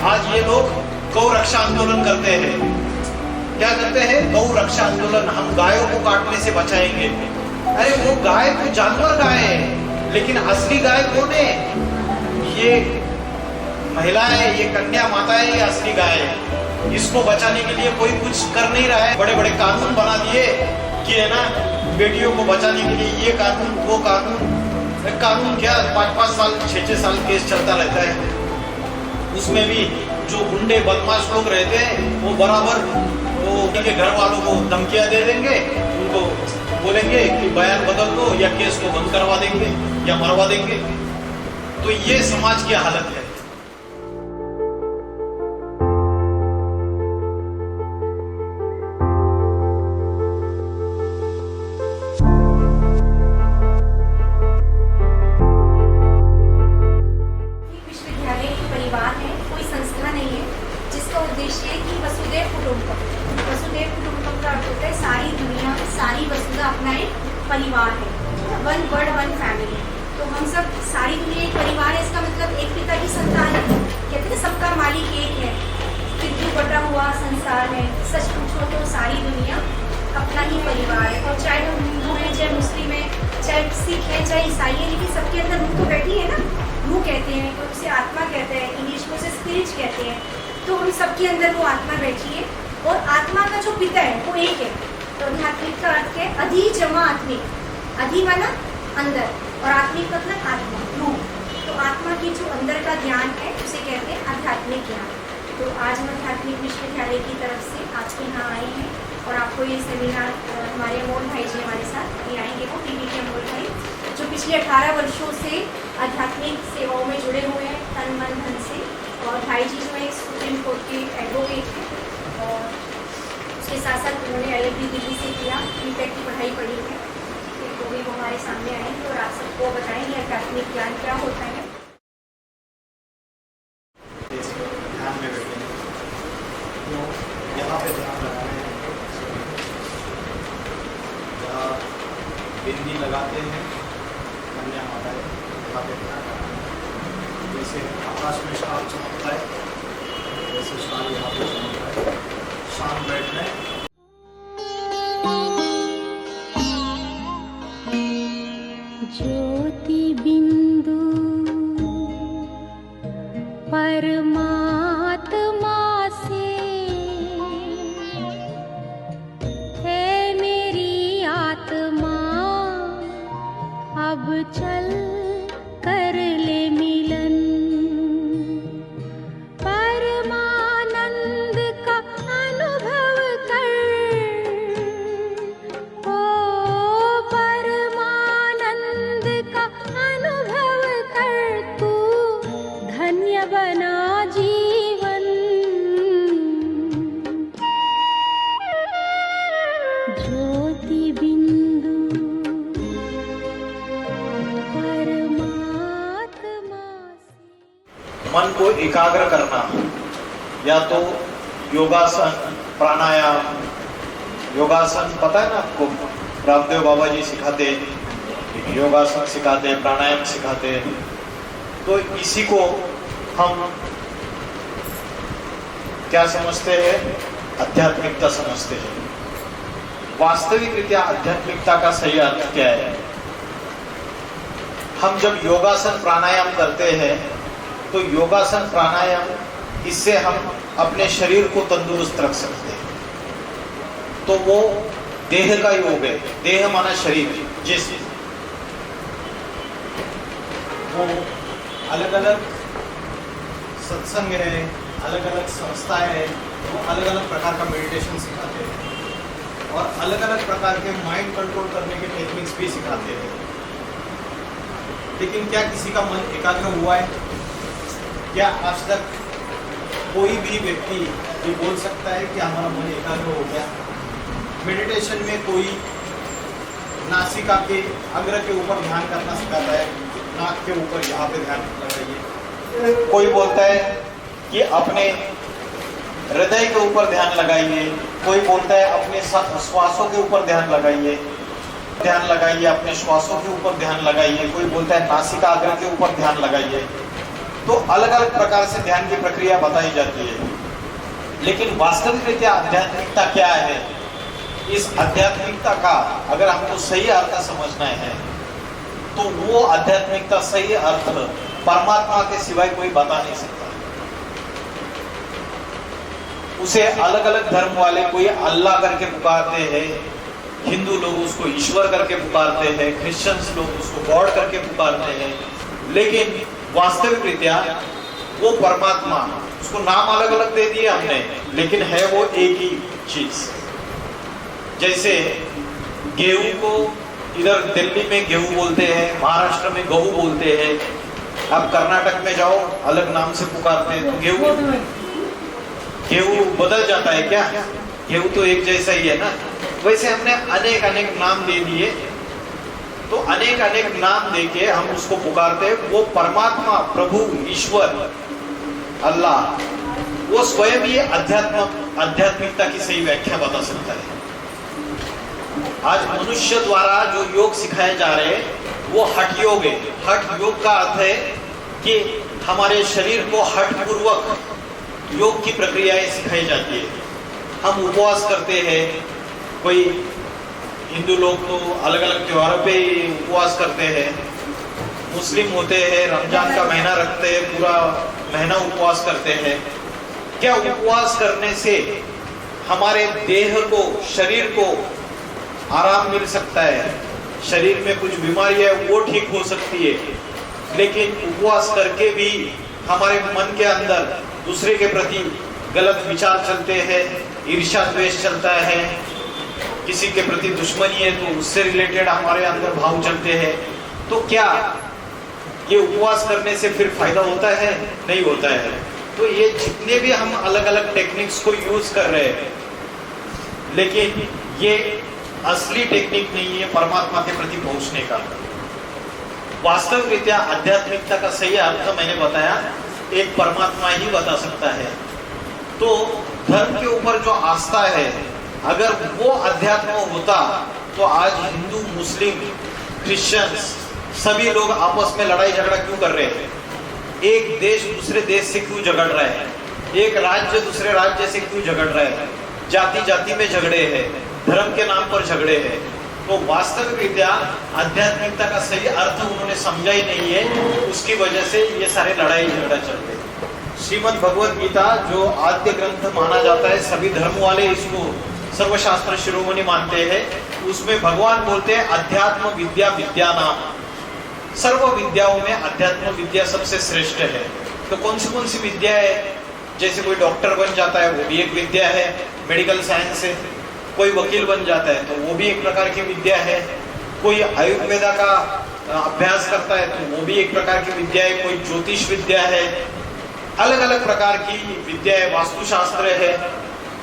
आज ये लोग गौ रक्षा आंदोलन करते हैं। क्या करते हैं? गौ रक्षा आंदोलन। हम गायों को काटने से बचाएंगे। अरे वो गाय तो जानवर गाय है, लेकिन असली गाय कौन है? ये महिला है, ये कन्या माता है, ये असली गाय है। इसको बचाने के लिए कोई कुछ कर नहीं रहा है। बड़े बड़े कानून बना दिए कि है ना, बेटियों को बचाने के लिए ये कानून वो कानून। कानून क्या, 5-5 साल 6-6 साल केस चलता रहता है। उसमें भी जो गुंडे बदमाश लोग रहते हैं वो बराबर वो उनके घर वालों को धमकियां दे देंगे, उनको बोलेंगे कि बयान बदल दो या केस को बंद करवा देंगे या मरवा देंगे। तो ये समाज की हालत है। विश्वविद्यालय एक परिवार है, कोई संस्था नहीं है जिसका उद्देश्य है कि वसुधैव कुटुंबकम। वसुधैव कुटुंबकम का अर्थ होता है सारी दुनिया, सारी वसुधा अपना एक परिवार है, वन वर्ड वन फैमिली। तो हम सब सारी दुनिया एक परिवार है, इसका मतलब एक पिता की संतान है। कहते हैं सबका मालिक एक है, फिर बटा हुआ संसार है। सच पूछो तो सारी दुनिया अपना ही परिवार है। और चाहे हम हिंदू हैं, चाहे मुस्लिम है, चाहे सिख है, चाहे ईसाई है, लेकिन सबके अंदर रूह तो बैठी है ना। रूह कहते हैं, कोई उसे आत्मा कहते हैं, इंग्लिश में उसे स्पिरिट कहते हैं। तो उन सबके अंदर वो आत्मा बैठी है, और आत्मा का जो पिता है वो एक है। तो आध्यात्मिक का अर्थ है अधि जमा आत्मिक। अधि माना अंदर, और आत्मिक मतलब आत्मा, रूह। तो आत्मा की जो अंदर का ज्ञान है उसे कहते हैं आध्यात्मिक ज्ञान। तो आज हम आध्यात्मिक विश्वविद्यालय की तरफ से आपके यहाँ आए हैं, और आपको ये सेमिनार हमारे अमोल भाई जी हमारे साथ ये आएंगे, वो टीवी के अमोल भाई, जो पिछले 18 वर्षों से आध्यात्मिक सेवाओं में जुड़े हुए हैं तन मन धन से। और भाई जी जो है एक सुप्रीम कोर्ट के एडवोकेट हैं, और उसके साथ साथ उन्होंने LLB दिल्ली से किया, BTech की पढ़ाई पढ़ी है। तो भी वो हमारे सामने आएंगे और आप सबको बताएंगे आध्यात्मिक ज्ञान क्या होता है। ध्यान में बैठे तो यहाँ पे ध्यान लगाना है। जहाँ बिंदी लगाते हैं कन्या माता है, यहाँ पे ध्यान लगाना है। जैसे आकाश में स्टार चमकता है, वैसे स्टार यहाँ पे चमकता है। शांत बैठना है। ज्योति बिंदु परमात्मा से है मेरी आत्मा, अब चल कर ले मिलन। परमानंद का अनुभव कर, ओ परमानंद का अनुभव कर, तू धन्य बना जीवन। ज्योति बिंदु परमात्मा से। मन को एकाग्र करना, या तो योगासन, प्राणायाम। योगासन पता है ना आपको, रामदेव बाबा जी सिखाते, योगासन सिखाते, प्राणायाम सिखाते। तो इसी को हम क्या समझते हैं? आध्यात्मिकता समझते हैं। वास्तविक रीत्या आध्यात्मिकता का सही अर्थ क्या है? हम जब योगासन प्राणायाम करते हैं तो योगासन प्राणायाम, इससे हम अपने शरीर को तंदुरुस्त रख सकते हैं। तो वो देह का योग है। देह माना शरीर, जिसम। वो अलग अलग सत्संग है, अलग अलग संस्थाएं हैं, वो अलग अलग प्रकार का मेडिटेशन सिखाते हैं, और अलग अलग प्रकार के माइंड कंट्रोल करने के टेक्निक्स भी सिखाते हैं। लेकिन क्या किसी का मन एकाग्र हुआ है? क्या आज तक कोई भी व्यक्ति ये बोल सकता है कि हमारा मन एकाग्र हो गया? मेडिटेशन में कोई नासिका के अग्र के ऊपर ध्यान करना सिखाता है, नाक के ऊपर यहाँ पे ध्यान लगाइए। कोई बोलता है कि अपने हृदय के ऊपर ध्यान लगाइए, कोई बोलता है अपने श्वासों के ऊपर ध्यान लगाइए, अपने श्वासों के ऊपर ध्यान लगाइए, कोई बोलता है नासिका अग्र के ऊपर ध्यान लगाइए। तो अलग अलग प्रकार से ध्यान की प्रक्रिया बताई जाती है। लेकिन वास्तविक रीत्या आध्यात्मिकता क्या है, इस आध्यात्मिकता का अगर हमको सही अर्थ समझना है तो वो आध्यात्मिकता सही अर्थ परमात्मा के सिवाय कोई बता नहीं सकता। उसे अलग अलग धर्म वाले कोई अल्लाह करके पुकारते हैं, हिंदू लोग उसको ईश्वर करके पुकारते हैं, क्रिश्चियंस लोग उसको गॉड करके पुकारते हैं, लेकिन वास्तविक रीत्या वो परमात्मा, उसको नाम अलग अलग दे दिए हमने, लेकिन है वो एक ही चीज। जैसे गेहूं को इधर दिल्ली में गेहूं बोलते हैं, महाराष्ट्र में गहू बोलते हैं, अब कर्नाटक में जाओ अलग नाम से पुकारते हैं। तो गेहूं बदल जाता है क्या? गेहूं तो एक जैसा ही है ना। वैसे हमने अनेक अनेक नाम दे दिए, तो अनेक अनेक नाम देके हम उसको पुकारते हैं। वो परमात्मा, प्रभु, ईश्वर, अल्लाह, वो स्वयं ही आध्यात्मिकता की सही व्याख्या बता सकता है। आज मनुष्य द्वारा जो योग सिखाए जा रहे हैं वो हठ योग है। हठ योग का अर्थ है कि हमारे शरीर को हठ पूर्वक योग की प्रक्रियाएं सिखाई जाती है। हम उपवास करते हैं, कोई हिंदू लोग तो अलग अलग त्योहारों पे उपवास करते हैं, मुस्लिम होते हैं रमजान का महीना रखते हैं, पूरा महीना उपवास करते हैं। क्या उपवास करने से हमारे देह को, शरीर को आराम मिल सकता है? शरीर में कुछ बीमारी है वो ठीक हो सकती है, लेकिन उपवास करके भी हमारे मन के अंदर दूसरे के प्रति गलत विचार चलते हैं, ईर्ष्या द्वेष चलता है, किसी के प्रति दुश्मनी है तो उससे रिलेटेड हमारे अंदर भाव चलते हैं। तो क्या ये उपवास करने से फिर फायदा होता है? नहीं होता है। तो ये जितने भी हम अलग अलग टेक्निक्स को यूज कर रहे हैं, लेकिन ये असली टेक्निक नहीं है परमात्मा के प्रति पहुंचने का। वास्तविक रीत्या आध्यात्मिकता का सही अर्थ मैंने बताया, एक परमात्मा ही बता सकता है। तो धर्म के ऊपर जो आस्था है, अगर वो अध्यात्म होता तो आज हिंदू, मुस्लिम, क्रिश्चियंस सभी लोग आपस में लड़ाई झगड़ा क्यों कर रहे हैं? एक देश दूसरे देश से क्यों झगड़ रहा है? एक राज्य दूसरे राज्य से क्यों झगड़ रहा है? जाति जाति में झगड़े हैं, धर्म के नाम पर झगड़े हैं। तो वास्तविक रीत्या आध्यात्मिकता का सही अर्थ उन्होंने समझा ही नहीं है, उसकी वजह से ये सारे लड़ाई झगड़ा चलते हैं। श्रीमद् भगवद गीता जो आद्य ग्रंथ माना जाता है, सभी धर्म वाले इसको सर्वशास्त्र शिरोमणि मानते हैं, उसमें भगवान बोलते हैं अध्यात्म विद्या विद्या नाम। सर्व विद्याओं में अध्यात्म विद्या सबसे श्रेष्ठ है। तो कौन सी विद्या है? जैसे कोई डॉक्टर बन जाता है वो भी एक विद्या है, मेडिकल साइंस है। कोई वकील बन जाता है तो वो भी एक प्रकार की विद्या है। कोई आयुर्वेदा का अभ्यास करता है तो वो भी एक प्रकार की विद्या है। कोई ज्योतिष विद्या है, अलग अलग प्रकार की विद्या है। वास्तुशास्त्र है।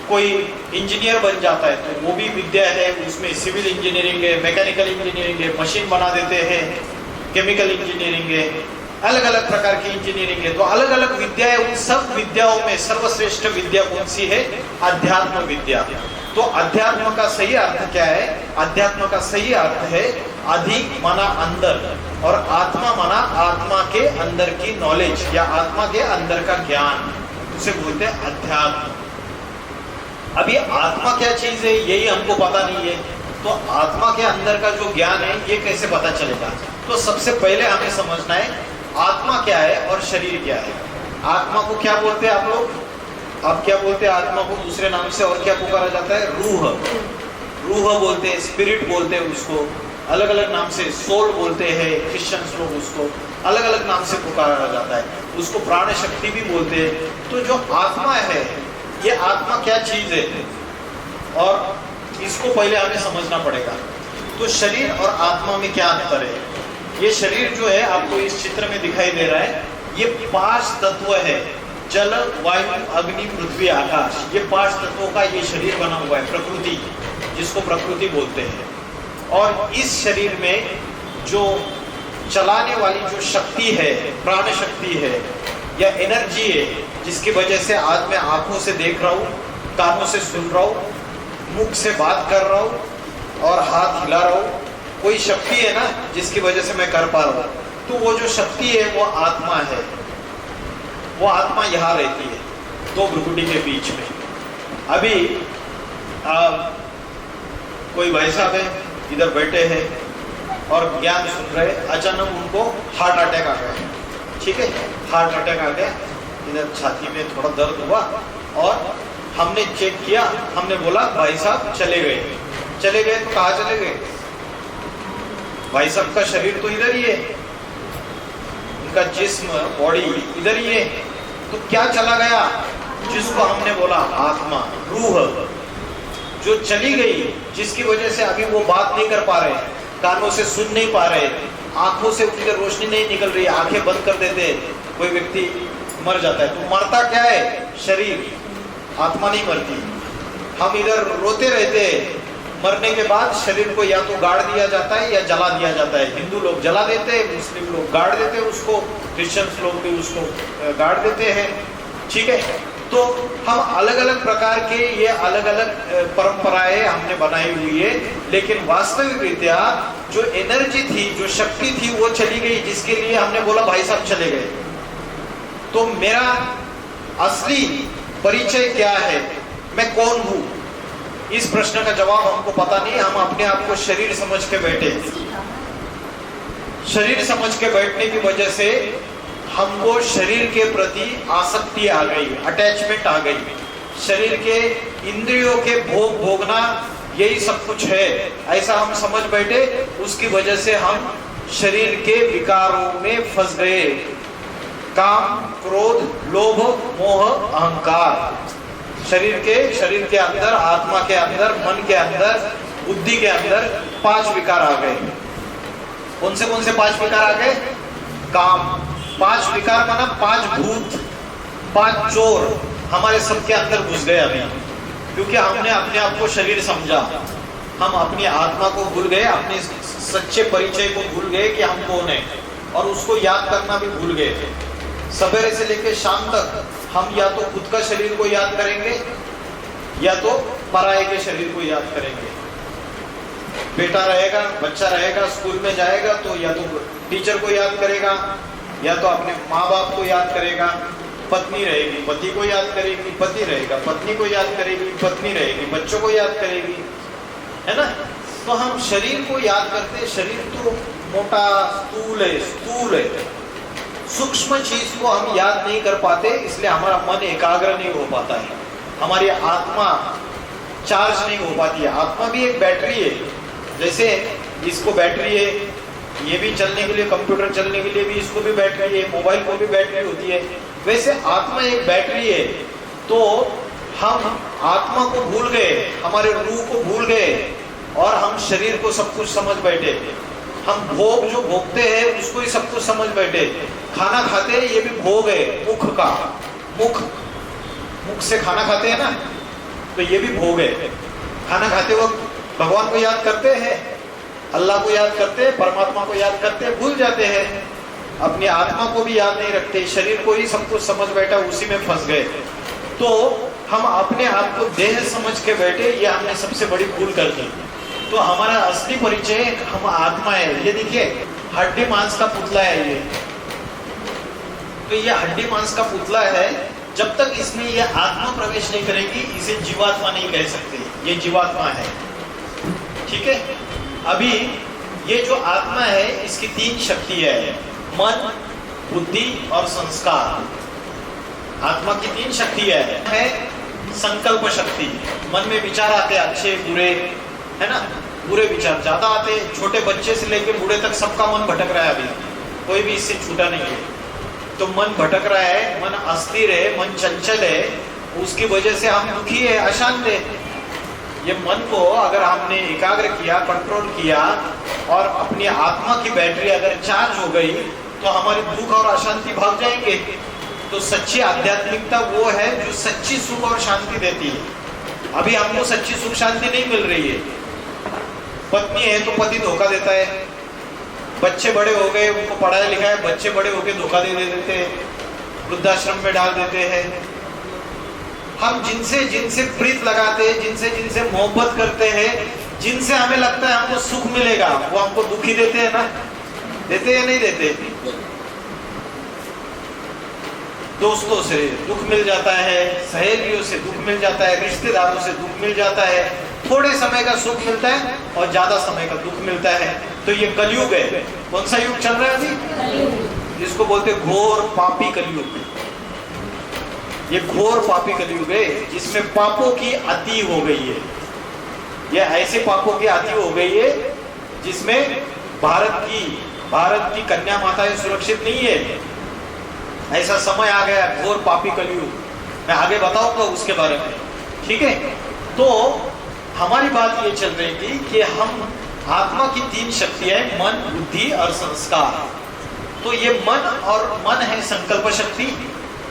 कोई इंजीनियर बन जाता है तो वो भी विद्या है, उसमें सिविल इंजीनियरिंग है, मैकेनिकल इंजीनियरिंग है, मशीन बना देते हैं, केमिकल इंजीनियरिंग है, अलग अलग प्रकार की इंजीनियरिंग है। तो अलग अलग विद्या है। उन सब विद्याओं में सर्वश्रेष्ठ विद्या कौन सी है? अध्यात्म विद्या। तो अध्यात्म का सही अर्थ क्या है? अध्यात्म का सही अर्थ है अधिक माना अंदर, और आत्मा माना आत्मा के अंदर की नॉलेज या आत्मा के अंदर का ज्ञान, उसे बोलते हैं अध्यात्म। अभी आत्मा क्या चीज है यही हमको पता नहीं है, तो आत्मा के अंदर का जो ज्ञान है ये कैसे पता चलेगा? तो सबसे पहले हमें समझना है आत्मा क्या है और शरीर क्या है। आत्मा को क्या बोलते हैं आप लोग? आप क्या बोलते हैं आत्मा को? दूसरे नाम से और क्या पुकारा जाता है? रूह। रूह बोलते हैं, स्पिरिट बोलते हैं उसको, अलग अलग नाम से सोल बोलते हैं क्रिश्चियंस लोग, उसको अलग अलग नाम से पुकारा जाता है। उसको प्राण शक्ति भी बोलते हैं। तो जो आत्मा है, ये आत्मा क्या चीज है और इसको पहले हमें समझना पड़ेगा। तो शरीर और आत्मा में क्या अंतर है? ये शरीर जो है आपको इस चित्र में दिखाई दे रहा है, ये 5 तत्व है, जल, वायु, अग्नि, पृथ्वी, आकाश। ये 5 तत्वों का ये शरीर बना हुआ है, प्रकृति, जिसको प्रकृति बोलते हैं। और इस शरीर में जो चलाने वाली जो शक्ति है, प्राण शक्ति है या एनर्जी है, जिसकी वजह से आज मैं आंखों से देख रहा हूँ, कानों से सुन रहा हूँ, मुख से बात कर रहा हूँ और हाथ हिला रहा हूँ, कोई शक्ति है ना जिसकी वजह से मैं कर पा रहा हूँ। तो वो जो शक्ति है वो आत्मा है। वो आत्मा यहाँ रहती है, दो भ्रुकुटी के बीच में। अभी कोई भाई साहब है, इधर बैठे हैं और ज्ञान सुन रहे, अचानक उनको हार्ट अटैक आ गया, ठीक है, हार्ट अटैक आ गया, इधर छाती में थोड़ा दर्द हुआ और हमने चेक किया, हमने बोला भाई साहब चले गए। चले गए तो कहाँ चले गए? भाई साहब का शरीर तो इधर ही है, उनका जिस्म बॉडी इधर ही है, तो क्या चला गया? जिसको हमने बोला आत्मा, रूह, जो चली गई, जिसकी वजह से अभी वो बात नहीं कर पा रहे, कानों से सुन नहीं पा रहे, आंखों से उनकी रोशनी नहीं निकल रही, आंखें बंद कर देते, कोई व्यक्ति मर जाता है। तो मरता क्या है? शरीर, आत्मा नहीं मरती। हम इधर रोते रहते, मरने के बाद शरीर को या तो गाड़ दिया जाता है या जला दिया जाता है। हिंदू लोग जला देते हैं, मुस्लिम लोग गाड़ देते हैं उसको, क्रिश्चियंस लोग भी उसको गाड़ देते हैं, ठीक है। तो हम अलग अलग प्रकार के ये अलग अलग परंपराएं हमने बनाई हुई है, लेकिन वास्तविक रीत्या जो एनर्जी थी, जो शक्ति थी, वो चली गई, जिसके लिए हमने बोला भाई साहब चले गए। तो मेरा असली परिचय क्या है, मैं कौन हूं, इस प्रश्न का जवाब हमको पता नहीं। हम अपने आप को शरीर समझ के बैठे, शरीर समझ के बैठने की वजह से हमको शरीर के प्रति आसक्ति आ गई, अटैचमेंट आ गई, शरीर के इंद्रियों के भोग भोगना यही सब कुछ है, ऐसा हम समझ बैठे। उसकी वजह से हम शरीर के विकारों में फंस गए, काम, क्रोध, लोभ, मोह, अहंकार। शरीर के अंदर, आत्मा के अंदर, मन के अंदर, बुद्धि के अंदर 5 विकार आ गए। कौन से 5 विकार आ गए? काम, 5 विकार माना 5 भूत, 5 चोर हमारे सबके अंदर घुस गए अभी, क्योंकि हमने अपने आप को शरीर समझा, हम अपनी आत्मा को भूल गए, अपने सच्चे परिचय को भूल गए कि हम कौन है, और उसको याद करना भी भूल गए। सवेरे से लेकर शाम तक हम या तो खुद का शरीर को याद करेंगे या तो पराये के शरीर को याद करेंगे। बेटा रहेगा, बच्चा रहेगा, स्कूल में जाएगा तो या तो टीचर को याद करेगा या तो अपने माँ बाप को याद करेगा, पत्नी रहेगी पति को याद करेगी, पति रहेगा पत्नी को याद करेगी, पत्नी रहेगी बच्चों को याद करेगी, है ना। तो हम शरीर को याद करते, शरीर तो मोटा स्थूल है, सूक्ष्म चीज को हम याद नहीं कर पाते, इसलिए हमारा मन एकाग्र नहीं हो पाता है, हमारी आत्मा चार्ज नहीं हो पाती है। आत्मा भी एक बैटरी है, जैसे इसको बैटरी है, ये भी चलने के लिए, कंप्यूटर चलने के लिए भी इसको भी बैटरी है, मोबाइल को भी बैटरी होती है, वैसे आत्मा एक बैटरी है। तो हम आत्मा को भूल गए, हमारे रूह को भूल गए और हम शरीर को सब कुछ समझ बैठे। हम भोग जो भोगते हैं उसको ही सब कुछ समझ बैठे। खाना खाते हैं, ये भी भोग है, मुख का, मुख से खाना खाते हैं ना, तो ये भी भोग है। खाना खाते वक्त भगवान को याद करते हैं, अल्लाह को याद करते हैं, परमात्मा को याद करते हैं, भूल जाते हैं, अपनी आत्मा को भी याद नहीं रखते, शरीर को ही सब कुछ समझ बैठा, उसी में फंस गए। तो हम अपने आप को देह समझ के बैठे, ये हमने सबसे बड़ी भूल कर दी। तो हमारा असली परिचय हम आत्मा है। ये देखिए हड्डी मांस का पुतला है ये, तो ये हड्डी मांस का पुतला है, जब तक इसमें ये आत्मा प्रवेश नहीं करेगी इसे जीवात्मा नहीं कह सकते, ये जीवात्मा है, ठीक है। अभी ये जो आत्मा है इसकी 3 शक्तियां है, मन, बुद्धि और संस्कार। आत्मा की 3 शक्तियां है। संकल्प शक्ति, मन में विचार आते अच्छे बुरे, है ना, बुरे विचार ज्यादा आते, छोटे बच्चे से लेकर बूढ़े तक सबका मन भटक रहा है, अभी कोई भी इससे छूटा नहीं है। तो मन भटक रहा है, मन अस्थिर है, मन चंचल है, उसकी वजह से हम दुखी है, अशांत है। ये मन को अगर हमने एकाग्र किया, कंट्रोल किया और अपनी आत्मा की बैटरी अगर चार्ज हो गई तो हमारे दुख और अशांति भाग जाएंगे। तो सच्ची आध्यात्मिकता वो है जो सच्ची सुख और शांति देती है। अभी हमको सच्ची सुख शांति नहीं मिल रही है। पत्नी है तो पति धोखा देता है, बच्चे बड़े हो गए, उनको पढ़ाया लिखाया, बच्चे बड़े होके धोखा दे देते हैं, वृद्धाश्रम में डाल देते हैं। हम जिनसे प्रीत लगाते हैं, जिनसे मोहब्बत करते हैं, जिनसे हमें लगता है हमको सुख मिलेगा, वो हमको दुखी देते हैं ना, देते या नहीं देते? दोस्तों से दुख मिल जाता है, सहेलियों से दुख मिल जाता है, रिश्तेदारों से दुख मिल जाता है, थोड़े समय का सुख मिलता है और ज्यादा समय का दुख मिलता है। तो ये कलयुग है। कौन सा युग चल रहा है अभी? जिसको बोलते घोर पापी कलयुग। ये घोर पापी कलयुग है जिसमें पापों की अति हो गई है। ये ऐसे पापों की अति हो गई है जिसमें भारत की कन्या माताएं सुरक्षित नहीं है। ऐसा समय आ गया घोर पापी कलयुग। मैं आगे बताऊंगा उसके बारे में, ठीक है। तो हमारी बात ये चल रही थी कि हम आत्मा की 3 शक्तियां, मन, बुद्धि और संस्कार। तो ये मन है संकल्प शक्ति,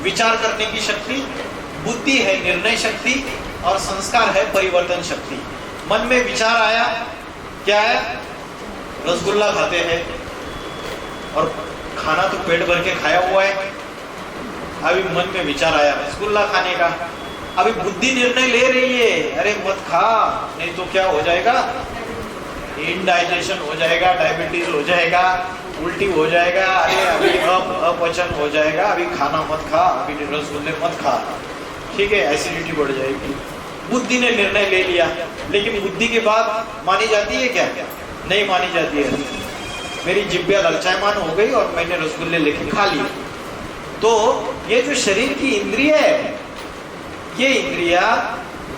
विचार करने की शक्ति, बुद्धि है निर्णय शक्ति और संस्कार है परिवर्तन शक्ति। मन में विचार आया, क्या है? रसगुल्ला खाते हैं और खाना तो पेट भर के खाया हुआ है। अभी मन में विचार आया रसगुल्ला खाने का। अभी बुद्धि निर्णय ले रही है, अरे मत खा, नहीं तो क्या हो जाएगा? इनडाइजेशन हो जाएगा, डायबिटीज हो जाएगा, उल्टी हो जाएगा, अरे अभी अपचन हो जाएगा, अभी खाना मत खा, अभी रसगुल्ले मत खा, ठीक है, एसिडिटी बढ़ जाएगी। बुद्धि ने निर्णय ले लिया, लेकिन बुद्धि की बात मानी जाती है क्या? नहीं मानी जाती है। मेरी जिब्बिया ललचायमान हो गई और मैंने रसगुल्ले लेके खा लिए। तो ये जो शरीर की इंद्रिय है, ये इंद्रिया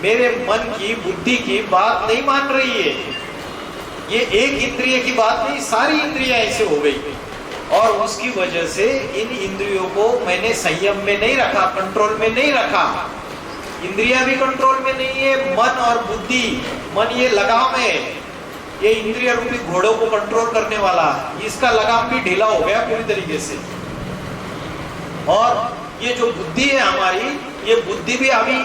मेरे मन की, बुद्धि की बात नहीं मान रही है। ये एक इंद्रिय की बात नहीं, सारी इंद्रियां ऐसे हो गई और उसकी वजह से इन इंद्रियों को मैंने संयम में नहीं रखा, कंट्रोल में नहीं रखा। इंद्रियां भी कंट्रोल में नहीं है, मन और बुद्धि। मन ये लगाम है, ये इंद्रिय रूपी घोड़ों को कंट्रोल करने वाला, इसका लगाम भी ढीला हो गया पूरी तरीके से। और ये जो बुद्धि है हमारी, ये बुद्धि भी अभी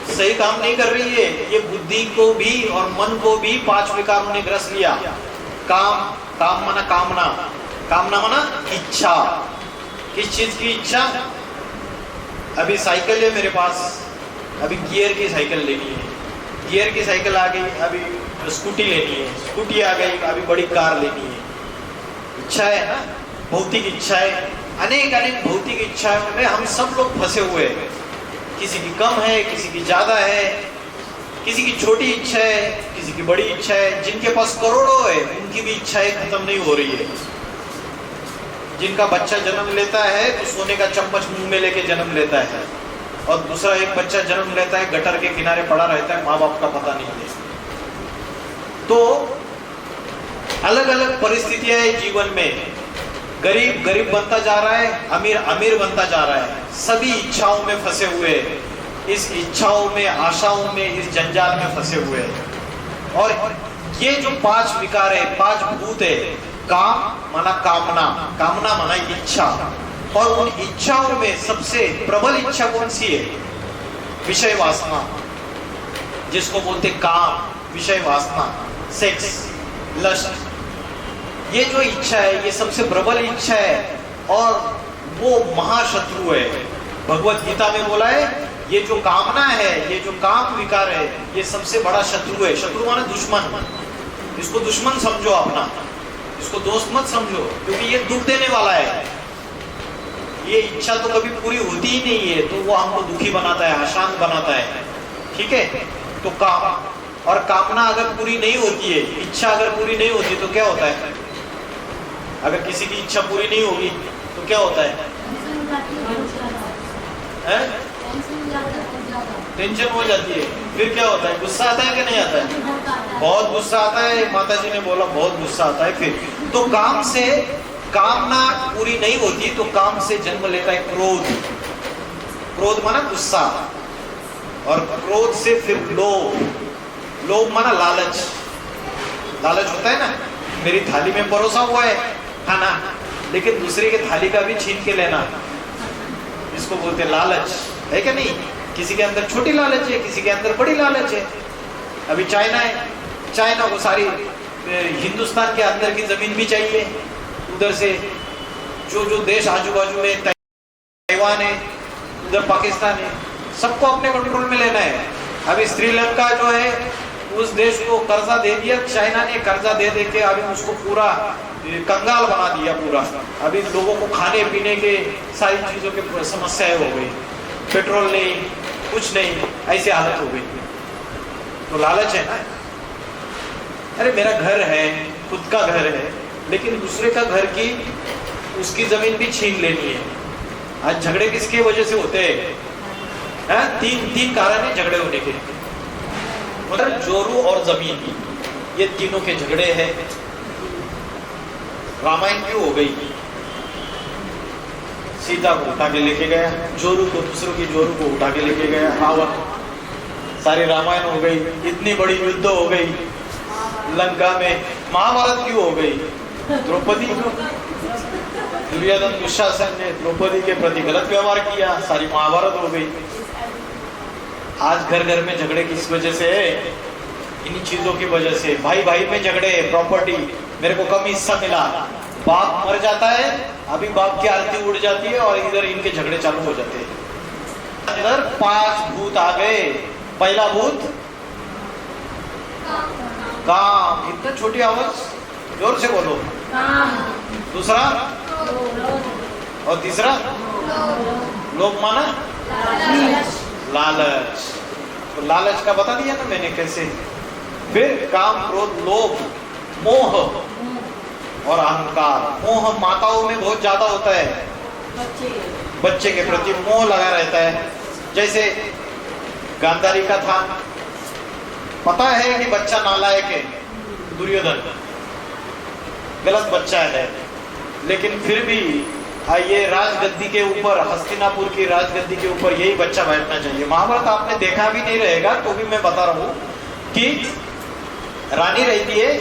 सही काम नहीं कर रही है। ये बुद्धि को भी और मन को भी 5 विकारों ने ग्रस लिया। काम माना कामना, कामना माना इच्छा। किस चीज की इच्छा? अभी साइकिल है मेरे पास, अभी गियर की साइकिल लेनी है, गियर की साइकिल आ गई, अभी स्कूटी लेनी है, स्कूटी आ गई, अभी बड़ी कार लेनी है। इच्छा है ना, भौतिक इच्छा है, अनेक भौतिक इच्छाओं में हम सब लोग फंसे हुए हैं। किसी की कम है, किसी की ज्यादा है, किसी की छोटी इच्छा है, किसी की बड़ी इच्छा है। जिनके पास करोड़ों है उनकी भी इच्छाएं खत्म नहीं हो रही है। जिनका बच्चा जन्म लेता है तो सोने का चम्मच मुंह में लेके जन्म लेता है, और दूसरा एक बच्चा जन्म लेता है गटर के किनारे पड़ा रहता है, माँ बाप का पता नहीं है। तो अलग अलग परिस्थितियां है जीवन में। गरीब गरीब बनता जा रहा है, अमीर अमीर बनता जा रहा है। सभी इच्छाओं में फंसे हुए हैं, इस इच्छाओं में, आशाओं में, इस जंजाल में फंसे हुए हैं। और ये जो 5 विकार है, 5 भूत है, काम माना कामना, कामना माना इच्छा, और उन इच्छाओं में सबसे प्रबल इच्छा कौन सी है? विषय वासना, जिसको बोलते काम, विषय वासना, सेक्स, लस्ट। ये जो इच्छा है ये सबसे प्रबल इच्छा है और वो महाशत्रु है। भगवत गीता में बोला है ये जो कामना है, ये जो काम विकार है, ये सबसे बड़ा शत्रु है। शत्रु माने दुश्मन। इसको दुश्मन समझो अपना, इसको दोस्त मत समझो, क्योंकि ये दुख देने वाला है। ये इच्छा तो कभी पूरी होती ही नहीं है, तो वो हमको दुखी बनाता है, अशांत बनाता है, ठीक है। तो काम और कामना अगर पूरी नहीं होती है, इच्छा अगर पूरी नहीं होती तो क्या होता है? अगर किसी की इच्छा पूरी नहीं होगी तो क्या होता है? टेंशन हो जाती है। फिर क्या होता है? गुस्सा आता है कि नहीं आता है? बहुत गुस्सा आता है। माता जी ने बोला बहुत गुस्सा आता है। फिर तो काम से कामना पूरी नहीं होती तो काम से जन्म लेता है क्रोध। क्रोध माना गुस्सा, और क्रोध से फिर लोभ। लोभ माना लालच। लालच होता है ना, मेरी थाली में परोसा हुआ है खाना, लेकिन दूसरे के थाली का भी छीन के लेना, इसको बोलते लालच, है क्या नहीं? किसी के अंदर छोटी लालच है, किसी के अंदर बड़ी लालच है। अभी चाइना है, चाइना को सारी हिंदुस्तान के अंदर की जमीन भी चाहिए। उधर से जो देश आजू बाजू में, ताइवान है, उधर पाकिस्तान है, सबको अपने कंट्रोल में लेना है। अभी श्रीलंका जो है उस देश को कर्जा दे दिया, चाइना ने कर्जा दे के अभी उसको पूरा कंगाल बना दिया पूरा। अभी लोगों को खाने पीने के सारी चीजों की समस्याएं हो गई, पेट्रोल नहीं, कुछ नहीं, ऐसी हालत हो गई। तो लालच है ना। अरे मेरा घर है, खुद का घर है, लेकिन दूसरे का घर की उसकी जमीन भी छीन लेनी है। आज झगड़े किसके वजह से होते हैं? तीन कारण है झगड़े होने के। मतलब जोरू और जमीन, ये तीनों के झगड़े हैं। रामायण क्यों हो गई? सीता को उठा के लेके गया जोरू को, दूसरों की जोरू को उठा के लेके गया रावण। सारी रामायण हो गई, इतनी बड़ी युद्ध हो गई लंका में। महाभारत क्यों हो गई? द्रौपदी को, दुर्योधन दुशासन ने द्रौपदी के प्रति गलत व्यवहार किया, सारी महाभारत हो गई। आज घर घर में झगड़े किस वजह से है? इन चीजों की वजह से। भाई भाई में झगड़े, प्रॉपर्टी, मेरे को कम हिस्सा मिला, बाप मर जाता है, अभी बाप की आरती उड़ जाती है और इधर इनके झगड़े चालू हो जाते हैं। इधर 5 भूत आ गए। पहला भूत काम, इतना छोटी आवाज, जोर से बोलो। दूसरा और तीसरा लोभ माना लालच। तो लालच का बता दिया ना मैंने कैसे। फिर काम, क्रोध, लोभ, मोह और अहंकार। मोह माताओं में बहुत ज्यादा होता है, बच्चे के प्रति मोह लगा रहता है। जैसे गांधारी का था, पता है कि बच्चा नालायक है, दुर्योधन गलत बच्चा है, लेकिन फिर भी ये राजगद्दी के ऊपर, हस्तिनापुर की राजगद्दी के ऊपर यही बच्चा बैठना चाहिए। महाभारत आपने देखा भी नहीं रहेगा तो भी मैं बता रहा हूं कि रानी रहती है,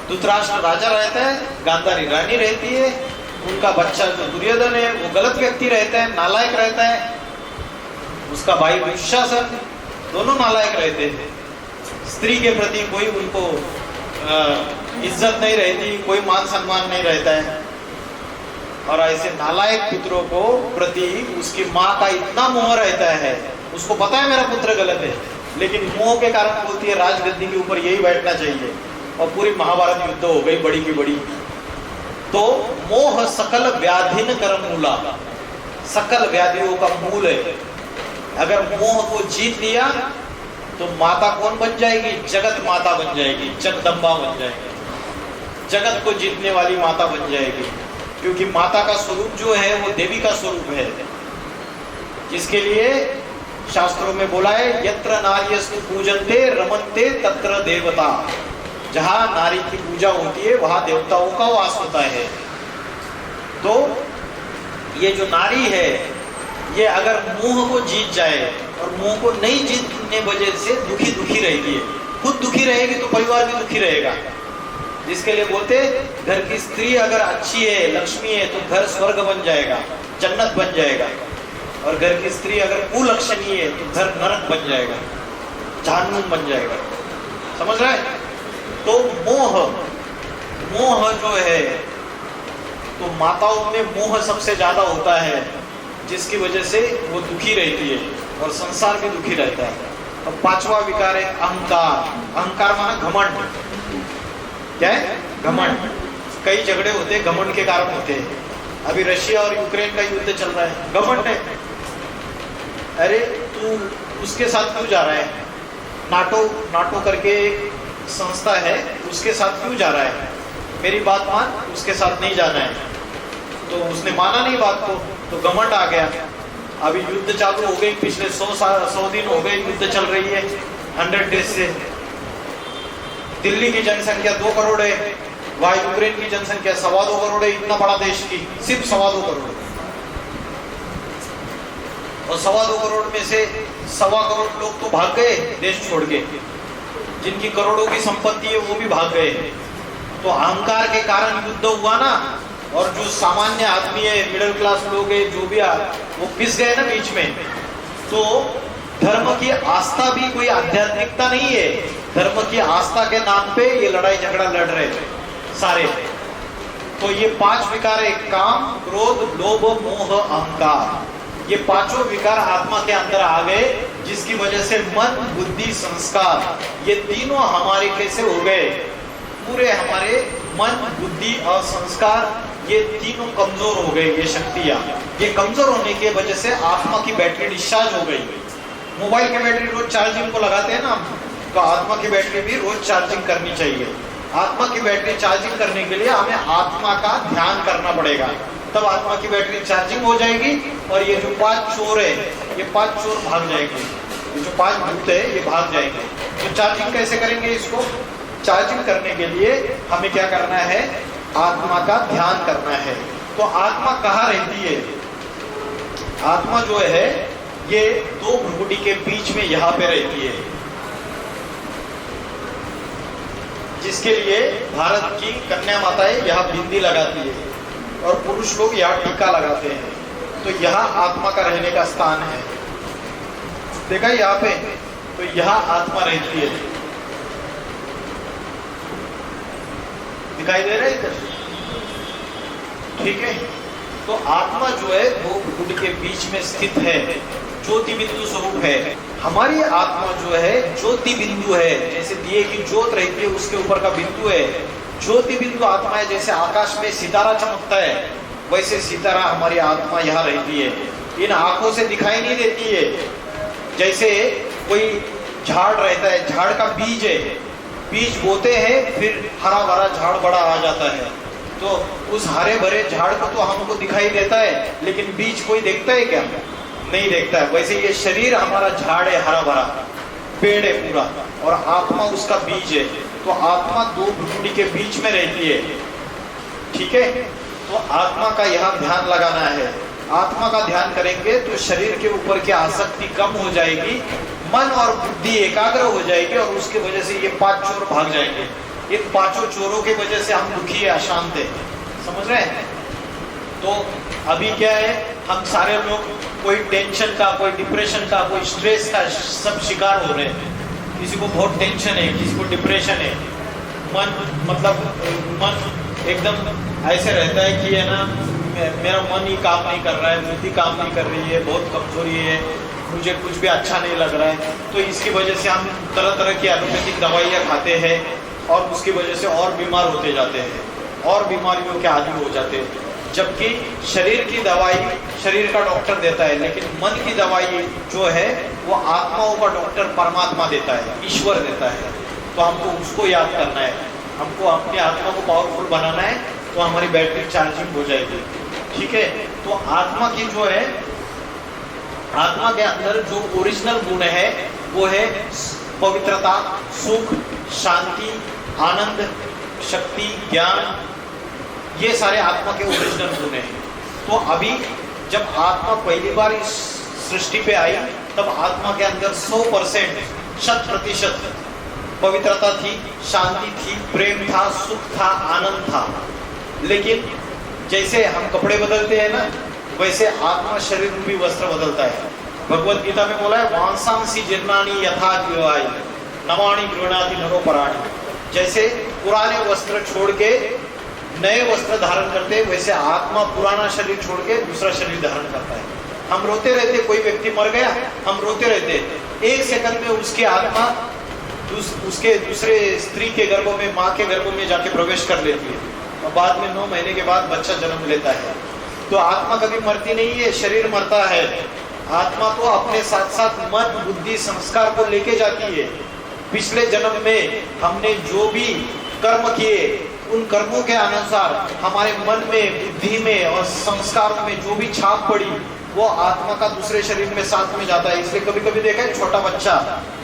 धृतराष्ट्र राजा रहता है, गांधारी रानी रहती है, उनका बच्चा जो दुर्योधन है वो गलत व्यक्ति रहता है, नालायक रहता है, उसका भाई दुशासन, दोनों नालायक रहते हैं। स्त्री के प्रति कोई उनको इज्जत नहीं रहती, कोई मान सम्मान नहीं रहता है। और ऐसे नालायक पुत्रों को प्रति उसकी माँ का इतना मोह रहता है, उसको पता है मेरा पुत्र गलत है, लेकिन मोह के कारण बोलती है राजगद्दी के ऊपर यही बैठना चाहिए। और पूरी महाभारत युद्ध हो गई बड़ी की बड़ी। तो मोह सकल व्याधिन कर्म मूला, सकल व्याधियों का मूल है। अगर मोह को जीत लिया तो माता कौन बन जाएगी? जगत माता बन जाएगी, जगदम्बा बन जाएगी, जगत को जीतने वाली माता बन जाएगी। क्योंकि माता का स्वरूप जो है वो देवी का स्वरूप है, जिसके लिए शास्त्रों में बोला है यत्र नार्यस्तु पूजन्ते रमन्ते तत्र देवता। जहां नारी की पूजा होती है वहां देवताओं का वास होता है। तो ये जो नारी है, ये अगर मोह को जीत जाए, और मोह को नहीं जीतने वजह से दुखी दुखी रहती है, खुद दुखी रहेगी तो परिवार भी दुखी रहेगा। जिसके लिए बोलते घर की स्त्री अगर अच्छी है, लक्ष्मी है, तो घर स्वर्ग बन जाएगा, जन्नत बन जाएगा। और घर की स्त्री अगर कुलक्षणी है तो घर नरक बन जाएगा, जहन्नुम बन जाएगा। समझ रहे हैं? तो मोह जो है, तो माताओं में मोह सबसे ज्यादा होता है, जिसकी वजह से वो दुखी रहती है और संसार भी दुखी रहता है। और 5वां विकार है अहंकार। अहंकार माना घमंड। क्या है? घमंड। कई झगड़े होते हैं घमंड के कारण होते हैं। अभी रशिया और यूक्रेन का युद्ध चल रहा है, घमंड है। अरे तू उसके साथ क्यों जा रहा है? नाटो करके एक संस्था है, उसके साथ क्यों जा रहा है? मेरी बात मान, उसके साथ नहीं जाना है। तो उसने माना नहीं बात को, तो घमंड आ गया। अभी युद्ध चालू हो गई, पिछले 100 दिन हो गए युद्ध चल रही है, 100 डेज से। दिल्ली की जनसंख्या 2 करोड़ है, वहां यूक्रेन की जनसंख्या 2.25 करोड़ है। इतना बड़ा देश की सिर्फ 2.25 करोड़, और 2.25 करोड़ में से 1.25 करोड़ लोग तो भाग गए देश छोड़ के, जिनकी करोड़ों की संपत्ति है वो भी भाग गए। तो अहंकार के कारण युद्ध हुआ ना, और जो सामान्य आदमी है, मिडिल क्लास लोग है, जो भी वो पिस गए ना बीच में। तो धर्म की आस्था भी कोई आध्यात्मिकता नहीं है, धर्म की आस्था के नाम पे ये लड़ाई झगड़ा लड़ रहे थे सारे। तो ये 5 विकार है, काम, क्रोध, लोभ, मोह, अहंकार। ये 5 विकार आत्मा के अंदर आ गए, जिसकी वजह से मन, बुद्धि, संस्कार, ये तीनों हमारे कैसे हो गए? पूरे हमारे मन, बुद्धि और संस्कार, ये तीनों कमजोर हो गए। ये शक्तियां, ये कमजोर होने की वजह से आत्मा की बैटरी डिस्चार्ज हो गई। मोबाइल की बैटरी रोज चार्जिंग को लगाते हैं ना, तो आत्मा की बैटरी भी रोज चार्जिंग करनी चाहिए। आत्मा की बैटरी चार्जिंग करने के लिए हमें आत्मा का ध्यान करना पड़ेगा, तब आत्मा की बैटरी चार्जिंग हो जाएगी। और ये जो 5 चोर है, ये 5 चोर भाग जाएंगे, ये जो 5 भूत है ये भाग जाएंगे। तो चार्जिंग कैसे करेंगे? इसको चार्जिंग करने के लिए हमें क्या करना है? आत्मा का ध्यान करना है। तो आत्मा कहाँ रहती है? आत्मा जो है ये 2 भ्रुकुटी के बीच में यहाँ पे रहती है, जिसके लिए भारत की कन्या माताएं यहाँ बिंदी लगाती है और पुरुष लोग यहाँ टीका लगाते हैं। तो यहाँ आत्मा का रहने का स्थान है, देखा यहाँ पे, तो यहाँ आत्मा रहती है, दिखाई दे रहा है इधर? ठीक है। तो आत्मा जो है वो भ्रुकुटी के बीच में स्थित है, ज्योति बिंदु स्वरूप है। हमारी आत्मा जो है ज्योति बिंदु है, जैसे दिए की ज्योत रहती है उसके ऊपर का बिंदु है। ज्योति बिंदु आत्मा है, जैसे आकाश में सितारा चमकता है वैसे सितारा हमारी आत्मा यहाँ रहती है। इन आंखों से दिखाई नहीं देती है। जैसे कोई झाड़ रहता है, झाड़ का बीज है, बीज बोते हैं फिर हरा भरा झाड़ बड़ा आ जाता है, तो उस हरे भरे झाड़ को तो हमको दिखाई देता है, लेकिन बीज कोई देखता है क्या? नहीं देखता है। वैसे ये शरीर हमारा झाड़ है, हरा भरा पेड़ है पूरा, और आत्मा उसका बीज है। तो आत्मा 2 भ्रुकुटी के बीच में रहती है, ठीक है। तो आत्मा का यहाँ ध्यान लगाना है। आत्मा का ध्यान करेंगे तो शरीर के ऊपर की आसक्ति कम हो जाएगी, मन और बुद्धि एकाग्र हो जाएगी, और उसकी वजह से ये 5 चोर भाग जाएंगे। इन 5 चोरों की वजह से हम दुखी है, अशांत है, समझ रहे हैं? तो अभी क्या है, हम सारे लोग कोई टेंशन का, कोई डिप्रेशन का, कोई स्ट्रेस का सब शिकार हो रहे हैं। किसी को बहुत टेंशन है, किसी को डिप्रेशन है, मन मतलब मन एकदम ऐसे रहता है कि है ना, मेरा मन ही काम नहीं कर रहा है, बुद्धि काम नहीं कर रही है, बहुत कमजोरी है, मुझे कुछ भी अच्छा नहीं लग रहा है। तो इसकी वजह से हम तरह तरह की एलोपैथिक दवाइयाँ खाते हैं और उसकी वजह से और बीमार होते जाते हैं, और बीमारियों के आदी हो जाते हैं। जबकि शरीर की दवाई शरीर का डॉक्टर देता है, लेकिन मन की दवाई जो है वो आत्माओं का डॉक्टर परमात्मा देता है, ईश्वर देता है। तो हमको उसको याद करना है, हमको अपनी आत्मा को पावरफुल बनाना है, तो हमारी बैटरी चार्जिंग हो जाएगी, ठीक है। तो आत्मा की जो है, आत्मा के अंदर जो ओरिजिनल गुण है वो है पवित्रता, सुख, शांति, आनंद, शक्ति, ज्ञान, ये सारे आत्मा के ओरिजिनल गुण हैं। तो अभी जब आत्मा पहली बार इस सृष्टि पे आई, तब आत्मा के अंदर 100%, 100% पवित्रता थी, शांति थी, प्रेम था, सुख था, आनंद था। लेकिन जैसे हम कपड़े बदलते हैं ना, वैसे आत्मा शरीर रूपी वस्त्र बदलता है। भगवत गीता में बोला है, वांसांसी जीर्णानि यथा जीवाय नवाणि गृह्णाति नरो पराणि। जैसे पुराने वस्त्र छोड़ के नए वस्त्र धारण करते हैं, वैसे आत्मा पुराना शरीर छोड़ के दूसरा शरीर धारण करता है। हम रोते रहते, कोई व्यक्ति मर गया, हम रोते रहते, 1 सेकंड में उसकी आत्मा उसके दूसरे स्त्री के गर्भ में, माँ के गर्भ में जाके प्रवेश कर लेती है, और बाद में 9 महीने के बाद बच्चा जन्म लेता है। तो आत्मा कभी मरती नहीं है, शरीर मरता है। आत्मा तो अपने साथ साथ मन, बुद्धि, संस्कार को लेके जाती है। पिछले जन्म में हमने जो भी कर्म किए, उन कर्मों के अनुसार हमारे मन में, बुद्धि में और संस्कारों में जो भी छाप पड़ी, वो आत्मा का दूसरे शरीर में साथ में जाता है। इसलिए कभी कभी देखा है, छोटा बच्चा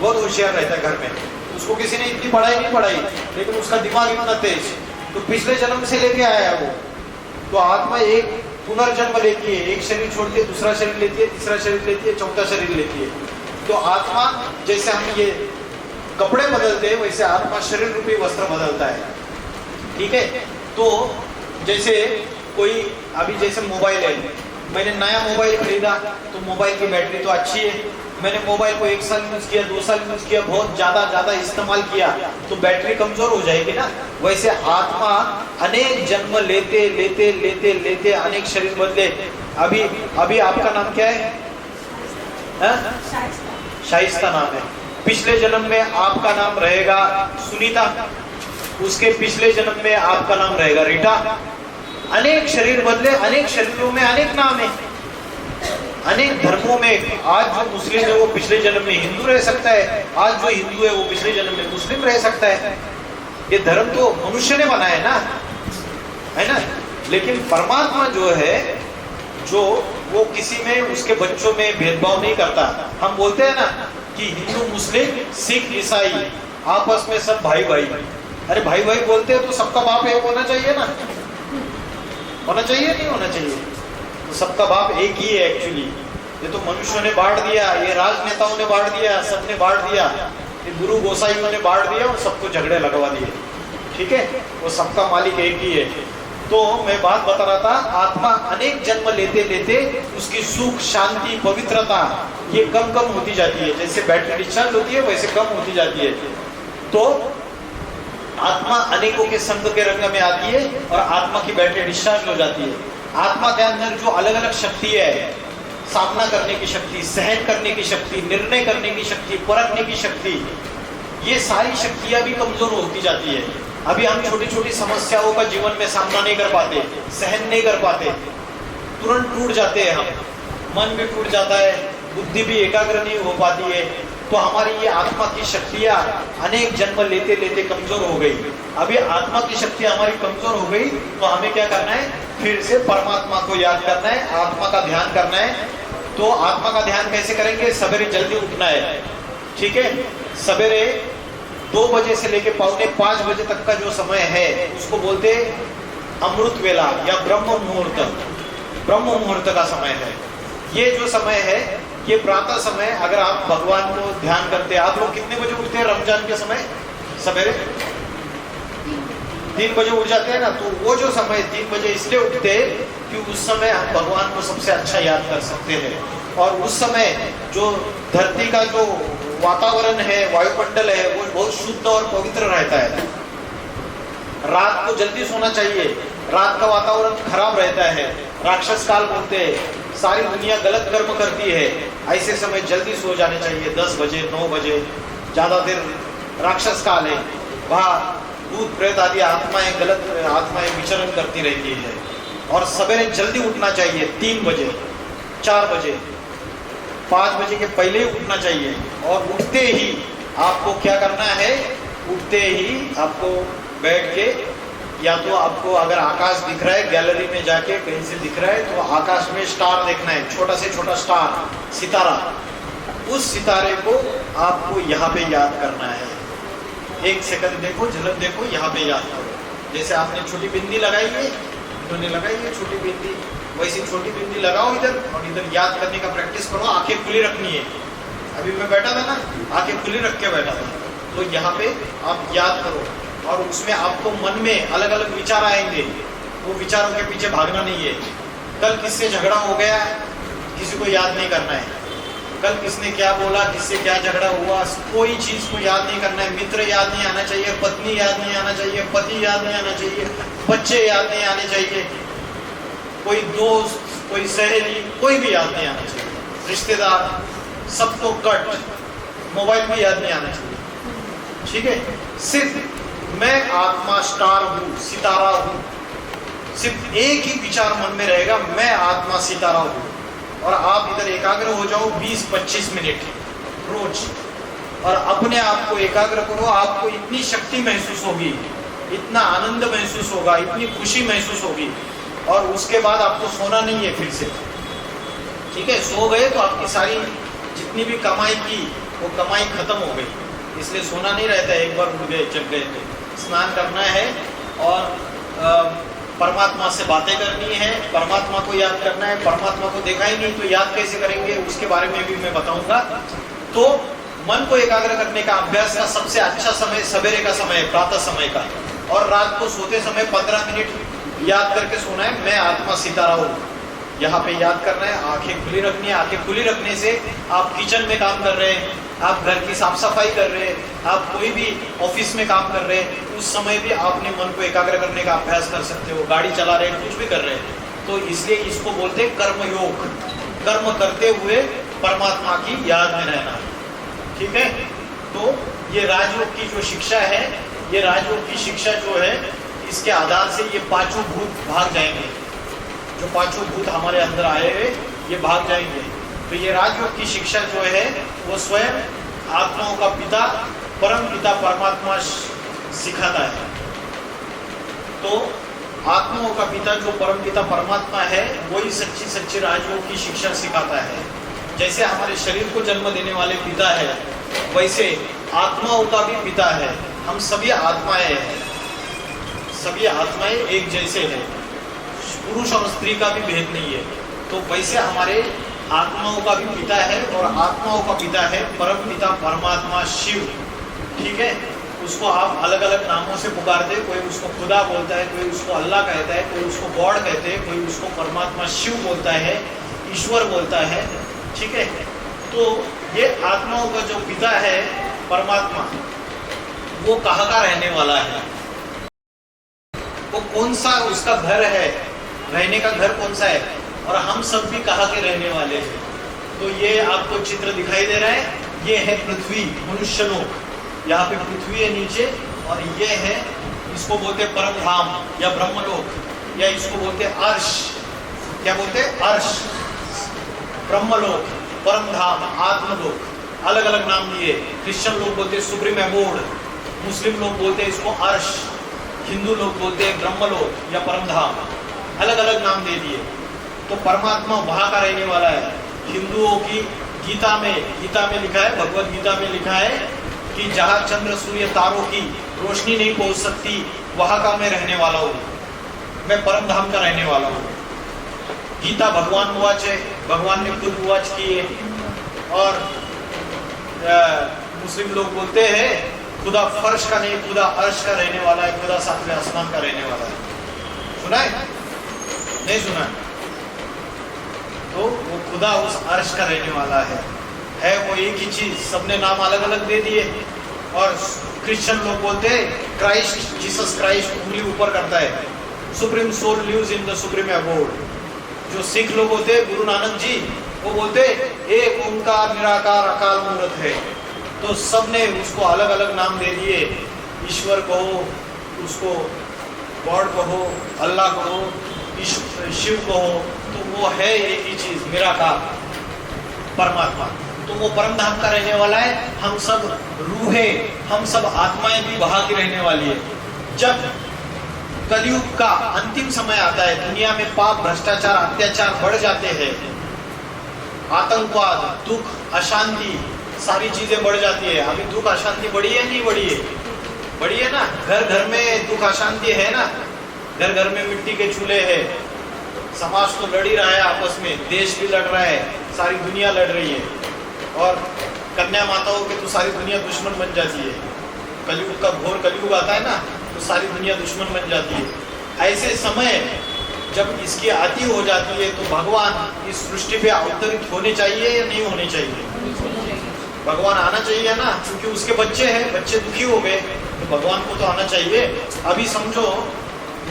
बहुत होशियार रहता है घर में, उसको किसी ने इतनी पढ़ाई नहीं पढ़ाई, लेकिन उसका दिमाग इतना तेज, तो पिछले जन्म से लेके आया है वो। तो आत्मा एक पुनर्जन्म लेती है, एक शरीर छोड़ती है, दूसरा शरीर लेती है, तीसरा शरीर लेती है, चौथा शरीर लेती है। तो आत्मा, जैसे हम ये कपड़े बदलते हैं, वैसे आत्मा शरीर रूपी वस्त्र बदलता है, ठीक है। तो जैसे कोई अभी जैसे मोबाइल है, मैंने नया मोबाइल खरीदा, तो मोबाइल की बैटरी तो अच्छी है, मैंने मोबाइल को 1 साल यूज किया, 2 साल यूज किया, बहुत ज्यादा इस्तेमाल किया, तो बैटरी कमजोर हो जाएगी ना। वैसे आत्मा अनेक जन्म लेते लेते लेते लेते अनेक शरीर बदले। अभी आपका नाम क्या है? शाइस्ता नाम है। पिछले जन्म में आपका नाम रहेगा सुनीता, उसके पिछले जन्म में आपका नाम रहेगा रीटा। अनेक शरीर बदले, अनेक शरीरों में अनेक नाम है, अनेक धर्मों में। आज जो मुस्लिम है वो पिछले जन्म में हिंदू रह सकता है, आज जो हिंदू है वो पिछले जन्म में मुस्लिम रह सकता है। ये धर्म तो मनुष्य ने बनाया ना, है ना। लेकिन परमात्मा जो है, जो वो किसी में, उसके बच्चों में भेदभाव नहीं करता। हम बोलते हैं ना कि हिंदू, मुस्लिम, सिख, ईसाई आपस में सब भाई भाई। अरे भाई भाई बोलते हैं तो सबका बाप एक होना चाहिए ना, होना चाहिए नहीं होना चाहिए? तो सबका बाप एक ही है एक्चुअली। ये तो मनुष्यों ने बांट दिया, ये राजनेताओं ने बांट दिया, सबने बांट दिया, ये गुरु गोसाइयों ने बांट दिया और सबको झगड़े लगवा दिए। ठीक है, वो सबका मालिक एक ही है। तो मैं बात बता रहा था, आत्मा अनेक जन्म लेते लेते उसकी सुख, शांति, पवित्रता ये कम कम होती जाती है। जैसे बैटरी डिस्चार्ज होती है वैसे कम होती जाती है। तो आत्मा अनेकों के संग के रंग में आती है और आत्मा की बैटरी डिस्चार्ज हो जाती है। आत्मा के अंदर जो अलग अलग शक्ति है, सामना करने की शक्ति, सहन करने की शक्ति, निर्णय करने की शक्ति, परखने की शक्ति, ये सारी शक्तियां भी कमजोर होती जाती है। अभी हम छोटी छोटी समस्याओं का जीवन में सामना नहीं कर पाते, सहन नहीं कर पाते, तुरंत टूट जाते हैं हम, मन भी टूट जाता है, बुद्धि भी एकाग्र नहीं हो पाती है। तो हमारी ये आत्मा की शक्तियां अनेक जन्म लेते लेते कमजोर हो गई। अभी आत्मा की शक्ति हमारी कमजोर हो गई तो हमें क्या करना है? फिर से परमात्मा को याद करना है, आत्मा का ध्यान करना है। तो आत्मा का ध्यान कैसे करेंगे? सवेरे जल्दी उठना है। ठीक है, सवेरे 2 बजे से लेके 4:45 बजे तक का जो समय है उसको बोलते अमृत वेला या ब्रह्म मुहूर्त। ब्रह्म मुहूर्त का समय है ये। जो समय है ये प्रातः समय। अगर आप भगवान को ध्यान करते हैं, आप लोग कितने बजे उठते हैं रमजान के समय? सवेरे 3 बजे उठ जाते हैं ना। तो वो जो समय 3 बजे इसलिए उठते हैं कि उस समय हम भगवान को सबसे अच्छा याद कर सकते हैं। और उस समय जो धरती का जो वातावरण है, वायुमंडल है, वो बहुत शुद्ध और पवित्र रहता है। रात को जल्दी सोना चाहिए, रात का वातावरण खराब रहता है, राक्षस काल बोलते हैं, सारी दुनिया गलत कर्म करती है। ऐसे समय जल्दी सो जाने चाहिए, 10 बजे 9 बजे। ज्यादा देर राक्षस काल है, वहाँ भूत प्रेत आदि आत्माएं, गलत आत्माएं विचरण करती रहती है। और सवेरे जल्दी उठना चाहिए, 3 बजे 4 बजे 5 बजे के पहले ही उठना चाहिए। और उठते ही आपको क्या करना है? उठते ही आपको बैठ के, या तो आपको अगर आकाश दिख रहा है, गैलरी में जाके कहीं से दिख रहा है तो आकाश में स्टार देखना है, छोटा से छोटा स्टार, सितारा। उस सितारे को आपको यहाँ पे याद करना है। 1 सेकंड देखो, झलक देखो, यहाँ पे याद करो। जैसे आपने छोटी बिंदी लगाई है, इन्होंने लगाई है छोटी बिंदी, वैसी छोटी बिंदी लगाओ इधर और इधर याद करने का प्रैक्टिस करो। आंखें खुली रखनी है। अभी मैं बैठा था ना, आंखें खुली रख के बैठा था। तो यहाँ पे आप याद करो और उसमें आपको मन में अलग अलग विचार आएंगे। वो विचारों के पीछे भागना नहीं है। कल किससे झगड़ा हो गया किसी को याद नहीं करना है। कल किसने क्या बोला, किससे क्या झगड़ा हुआ, कोई चीज को याद नहीं करना है। मित्र याद नहीं आना चाहिए, पत्नी याद नहीं आना चाहिए, पति याद नहीं आना चाहिए, बच्चे याद नहीं आने चाहिए, कोई दोस्त, कोई सहेली, कोई भी याद नहीं आना चाहिए, रिश्तेदार, सबको कट। मोबाइल भी याद नहीं आना चाहिए। ठीक है, सिर्फ मैं आत्मा स्टार हूँ, सितारा हूँ। सिर्फ एक ही विचार मन में रहेगा, मैं आत्मा सितारा हूँ। और आप इधर एकाग्र हो जाओ 20-25 मिनट रोज और अपने आप को एकाग्र करो। आपको इतनी शक्ति महसूस होगी, इतना आनंद महसूस होगा, इतनी खुशी महसूस होगी। और उसके बाद आपको सोना नहीं है फिर से। ठीक है, सो गए तो आपकी सारी जितनी भी कमाई की वो कमाई खत्म हो गई, इसलिए सोना नहीं रहता है। एक बार उठ गए, जग गए तो स्नान करना है और परमात्मा से बातें करनी है, परमात्मा को याद करना है। परमात्मा को देखा ही नहीं तो याद कैसे करेंगे, उसके बारे में भी मैं बताऊंगा। तो मन को एकाग्र करने का अभ्यास का सबसे अच्छा समय सवेरे का समय है, प्रातः समय का। और रात को सोते समय 15 मिनट याद करके सोना है, मैं आत्मा सितारा हूँ। यहाँ पे याद करना है, आंखें खुली रखनी है। आंखें खुली रखने से आप किचन में काम कर रहे हैं, आप घर की साफ सफाई कर रहे हैं, आप कोई भी ऑफिस में काम कर रहे हैं, उस समय भी आपने मन को एकाग्र करने का अभ्यास कर सकते हो। गाड़ी चला रहे हैं, कुछ भी कर रहे हैं, तो इसलिए इसको बोलते हैं कर्मयोग। कर्म करते हुए परमात्मा की याद में रहना। ठीक है, तो ये राजयोग की जो शिक्षा है ये राजयोग की शिक्षा जो है, इसके आधार से ये पांचों भूत भाग जाएंगे। जो पांचों भूत हमारे अंदर आए हैं ये भाग जाएंगे। तो ये राजयोग की शिक्षा जो है वो स्वयं आत्माओं का पिता परम पिता परमात्मा सिखाता है। तो आत्माओं का पिता जो परम पिता परमात्मा है वही सच्ची सच्ची राजयोग की शिक्षा सिखाता है। जैसे हमारे शरीर को जन्म देने वाले पिता है, वैसे आत्माओं का भी पिता है। हम सभी आत्माएं हैं, सभी आत्माएं एक जैसे हैं, पुरुष और स्त्री का भी भेद नहीं है। तो वैसे हमारे आत्माओं का भी पिता है और आत्माओं का पिता है परम पिता परमात्मा शिव। ठीक है, उसको आप अलग अलग नामों से पुकारते, कोई उसको खुदा बोलता है, कोई उसको अल्लाह कहता है, कोई उसको गॉड कहते हैं, कोई उसको परमात्मा शिव बोलता है, ईश्वर बोलता है। ठीक है, तो ये आत्माओं का जो पिता है परमात्मा, वो कहाँ का रहने वाला है, वो कौन सा उसका घर है, रहने का घर कौन सा है, और हम सब भी कहाँ के रहने वाले हैं। तो ये आपको चित्र दिखाई दे रहा है, ये है पृथ्वी, मनुष्य लोक। यहाँ पे पृथ्वी है नीचे, और ये है, इसको बोलते हैं परम धाम या ब्रह्मलोक, या इसको बोलते हैं अर्श। क्या बोलते हैं? अर्श, ब्रह्मलोक, परम धाम, आत्मलोक, अलग अलग नाम दिए। क्रिश्चियन लोग बोलते हैं सुप्रीम एबोर्ड, मुस्लिम लोग बोलते हैं इसको अर्श, हिंदू लोग बोलते हैं ब्रह्मलोक या परम धाम, अलग अलग नाम दे दिए। तो परमात्मा वहां का रहने वाला है। हिंदुओं की गीता में लिखा है, भगवत गीता में लिखा है कि जहां चंद्र सूर्य तारों की रोशनी नहीं पहुंच सकती, वहां का मैं रहने वाला हूँ, मैं परम धाम का रहने वाला हूँ। गीता भगवान उवाच है, भगवान ने खुद उवाच की है। और मुस्लिम लोग बोलते हैं खुदा फर्श का नहीं, खुदा अर्श का रहने वाला है, खुदा सातवें आसमान का रहने वाला है। सुना है? नहीं सुना? तो वो खुदा उस अर्श का रहने वाला है वो एक ही चीज, सबने नाम अलग अलग दे दिए। और क्रिश्चियन लोग बोलते हैं क्राइस्ट, जीसस क्राइस्ट, उंगली ऊपर करता है, supreme soul lives in the supreme abode. जो सिख लोग होते हैं, गुरु नानक जी, वो बोलते एक ओंकार निराकार अकाल मूर्त है। तो सबने उसको अलग अलग नाम दे दिए, ईश्वर कहो, उसको गॉड कहो, अल्लाह कहो, शिव कहो, तो वो है एक ही चीज, निराकार परमात्मा। तो वो परम धाम का रहने वाला है। हम सब रूहें, हम सब आत्माएं भी वहां की रहने वाली है। जब कलयुग का अंतिम समय आता है, दुनिया में पाप, भ्रष्टाचार, अत्याचार बढ़ जाते हैं, आतंकवाद, दुख, अशांति, सारी चीजें बढ़ जाती है। अभी दुख अशांति बढ़ी है, नहीं बढ़ी है? बढ़ी है ना। घर घर में दुख अशांति है ना, घर घर में मिट्टी के चूल्हे हैं, समाज तो लड़ ही रहा है आपस में, देश भी लड़ रहा है, सारी दुनिया लड़ रही है। और कन्या माताओं के तो सारी दुनिया दुश्मन बन जाती है। कलयुग का घोर कलयुग आता है ना, तो सारी दुनिया दुश्मन बन जाती है। ऐसे समय जब इसकी आती हो जाती है, तो भगवान इस सृष्टि पे अवतरित होने चाहिए या नहीं होने चाहिए? भगवान आना चाहिए ना, क्योंकि उसके बच्चे हैं, बच्चे दुखी हो गए, तो भगवान को तो आना चाहिए। अभी समझो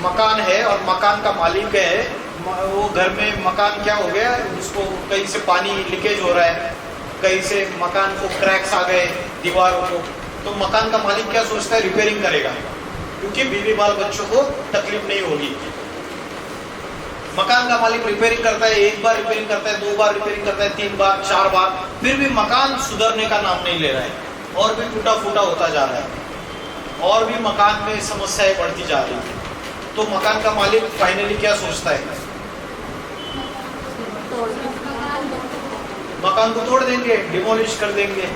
मकान है और मकान का मालिक है, वो घर में मकान क्या हो गया, उसको कहीं से पानी लीकेज हो रहा है, कहीं से मकान को क्रैक्स आ गए दीवारों को, तो मकान का मालिक क्या सोचता है? रिपेयरिंग करेगा, क्योंकि बीवी बाल बच्चों को तकलीफ नहीं होगी। मकान का मालिक रिपेयरिंग करता है, एक बार रिपेयरिंग करता है, 2 बार रिपेयरिंग करता है, 3 बार, 4 बार, फिर भी मकान सुधरने का नाम नहीं ले रहा है, और भी टूटा फूटा होता जा रहा है, और भी मकान में समस्याएं बढ़ती जा रही है। तो मकान का मालिक फाइनली क्या सोचता है? मकान को तोड़ देंगे, डिमोलिश कर देंगे,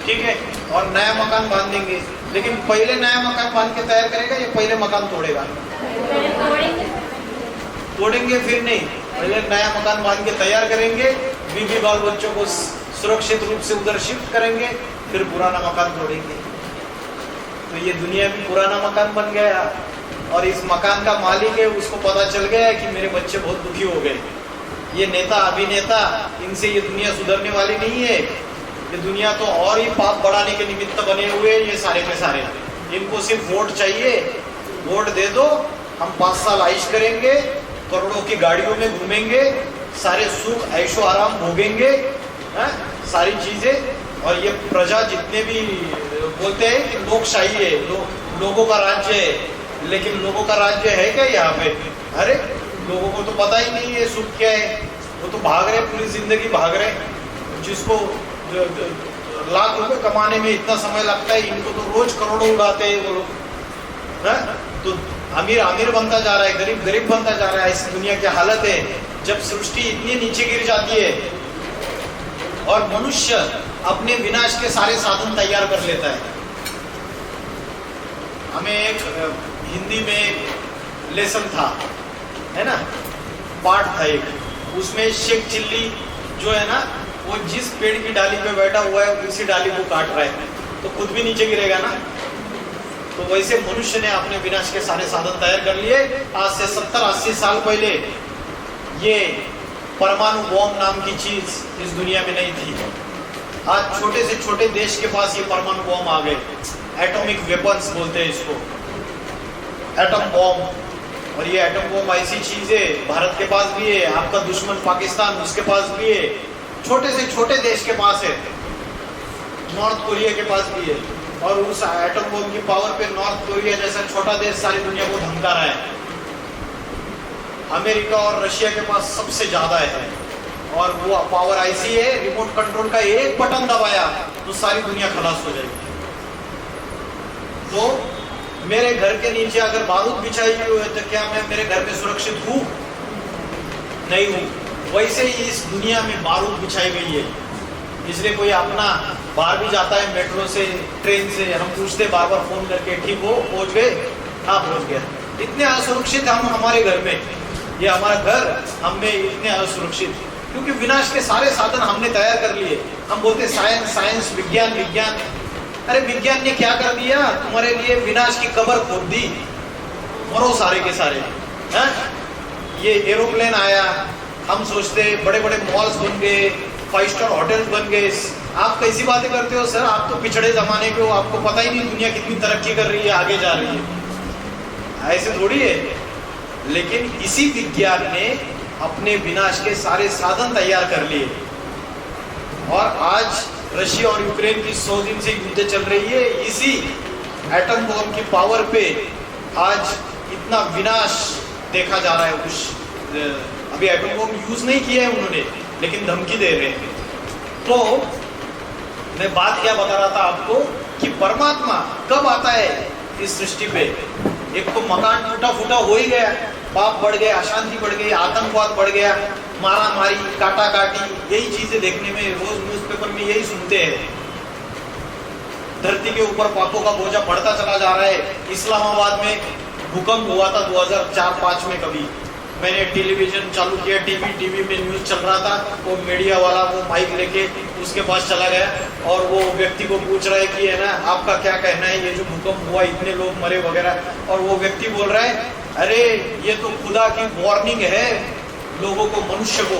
ठीक है, और नया मकान बांध देंगे। लेकिन पहले नया मकान बांध के तैयार करेगा या पहले मकान तोड़ेगा? तोड़ेंगे फिर नहीं, पहले नया मकान बांध के तैयार करेंगे, बीवी बाल बच्चों को सुरक्षित रूप से उधर शिफ्ट करेंगे, फिर पुराना मकान तोड़ेंगे। तो ये दुनिया भी पुराना मकान बन गया, और इस मकान का मालिक है, उसको पता चल गया कि मेरे बच्चे बहुत दुखी हो गए, ये नेता अभिनेता, इनसे ये दुनिया सुधरने वाली नहीं है, ये दुनिया तो और ही पाप बढ़ाने के निमित्त बने हुए ये सारे के सारे। इनको सिर्फ वोट चाहिए, वोट दे दो, हम 5 साल आइश करेंगे, करोड़ों की गाड़ियों में घूमेंगे, सारे सुख ऐशो आराम भोगेंगे, सारी चीजें। और ये प्रजा जितने भी बोलते हैं कि लोकशाही है, लोगों का राज्य है, लेकिन लोगों का राज्य है क्या यहाँ पे? अरे लोगों को तो पता ही नहीं है सुख क्या है, वो तो भाग रहे, पूरी जिंदगी भाग रहे। जिसको लाख रुपए कमाने में इतना समय लगता है, इनको तो रोज करोड़ों उड़ाते हैं वो लोग। तो अमीर अमीर बनता जा रहा है, गरीब गरीब बनता जा रहा है। ऐसी दुनिया की हालत है जब सृष्टि इतनी नीचे गिर जाती है और मनुष्य अपने विनाश के सारे साधन तैयार कर लेता है। हमें एक हिंदी में एक लेसन था, है ना, पाठ था एक, उसमें शेख चिल्ली जो है ना, वो जिस पेड़ की डाली पे बैठा हुआ है उसी डाली को काट रहा है, तो खुद भी नीचे गिरेगा ना। तो वैसे मनुष्य ने अपने विनाश के सारे साधन तैयार कर लिए। आज से 70-80 साल पहले ये परमाणु बॉम्ब नाम की चीज इस दुनिया में नहीं थी। आज छोटे से छोटे देश के पास ये परमाणु बॉम्ब आ गए, एटॉमिक वेपन्स बोलते हैं इसको, एटम बॉम्ब। और ये एटम बॉम्ब ऐसी चीज है, भारत के पास भी है, आपका दुश्मन पाकिस्तान उसके पास भी है, छोटे से छोटे देश के पास है, नॉर्थ कोरिया के पास भी है। और उस एटम बॉम्ब की पावर पे नॉर्थ कोरिया जैसा छोटा देश सारी दुनिया को धमका रहा है। अमेरिका और रशिया के पास सबसे ज्यादा है, और वो पावर ऐसी है, रिमोट कंट्रोल का एक बटन दबाया तो सारी दुनिया खलास हो जाएगी। तो मेरे घर के नीचे अगर बारूद बिछाई हुई है तो क्या मैं मेरे घर में सुरक्षित हूँ? नहीं हूँ। वैसे ही इस दुनिया में बारूद बिछाई गई है, इसलिए कोई अपना बाहर भी जाता है मेट्रो से, ट्रेन से, हम पूछते बार बार फोन करके, ठीक हो, पहुंच गए? हाँ पहुंच गया। इतने असुरक्षित हम हमारे घर में, ये हमारा घर हमें इतने असुरक्षित, क्योंकि विनाश के सारे साधन हमने तैयार कर लिए। हम बोलते साइंस साइंस, विज्ञान विज्ञान। अरे विज्ञान ने क्या कर दिया? तुम्हारे लिए विनाश की कब्र खोद दी, मरो सारे के सारे। है? ये एरोप्लेन आया, हम सोचते बड़े बड़े मॉल्स बन गए, 5 स्टार होटल्स बन गए। आप कैसी बातें करते हो सर? आप तो पिछड़े जमाने के हो, आपको पता ही नहीं दुनिया कितनी तरक्की कर रही है, आगे जा रही है। ऐसे थोड़ी है। लेकिन इसी विज्ञान ने अपने विनाश के सारे साधन तैयार कर लिए, और आज रशिया और यूक्रेन की 100 दिन से युद्ध चल रही है। इसी एटम बॉम्ब की पावर पे आज इतना विनाश देखा जा रहा है। कुछ अभी एटम बॉम्ब यूज नहीं किया है उन्होंने, लेकिन धमकी दे रहे हैं। तो मैं बात क्या बता रहा था आपको कि परमात्मा कब आता है इस सृष्टि पे? एक तो मकान टूटा फूटा हो ही गया, पाप बढ़ गया, अशांति बढ़ गई, आतंकवाद बढ़ गया, मारा मारी, काटा काटी, यही चीजें देखने में रोज न्यूज़पेपर में यही सुनते हैं। धरती के ऊपर पापों का बोझा बढ़ता चला जा रहा है। इस्लामाबाद में भूकंप हुआ था 2004-5 में। कभी मैंने टेलीविजन चालू किया, टीवी में न्यूज चल रहा था, वो मीडिया वाला वो माइक लेके उसके पास चला गया और वो व्यक्ति को पूछ रहा है कि है ना, आपका क्या कहना है, ये जो भूकंप हुआ इतने लोग मरे वगैरह। और वो व्यक्ति बोल रहा है, अरे ये तो खुदा की वार्निंग है लोगों को, मनुष्य को,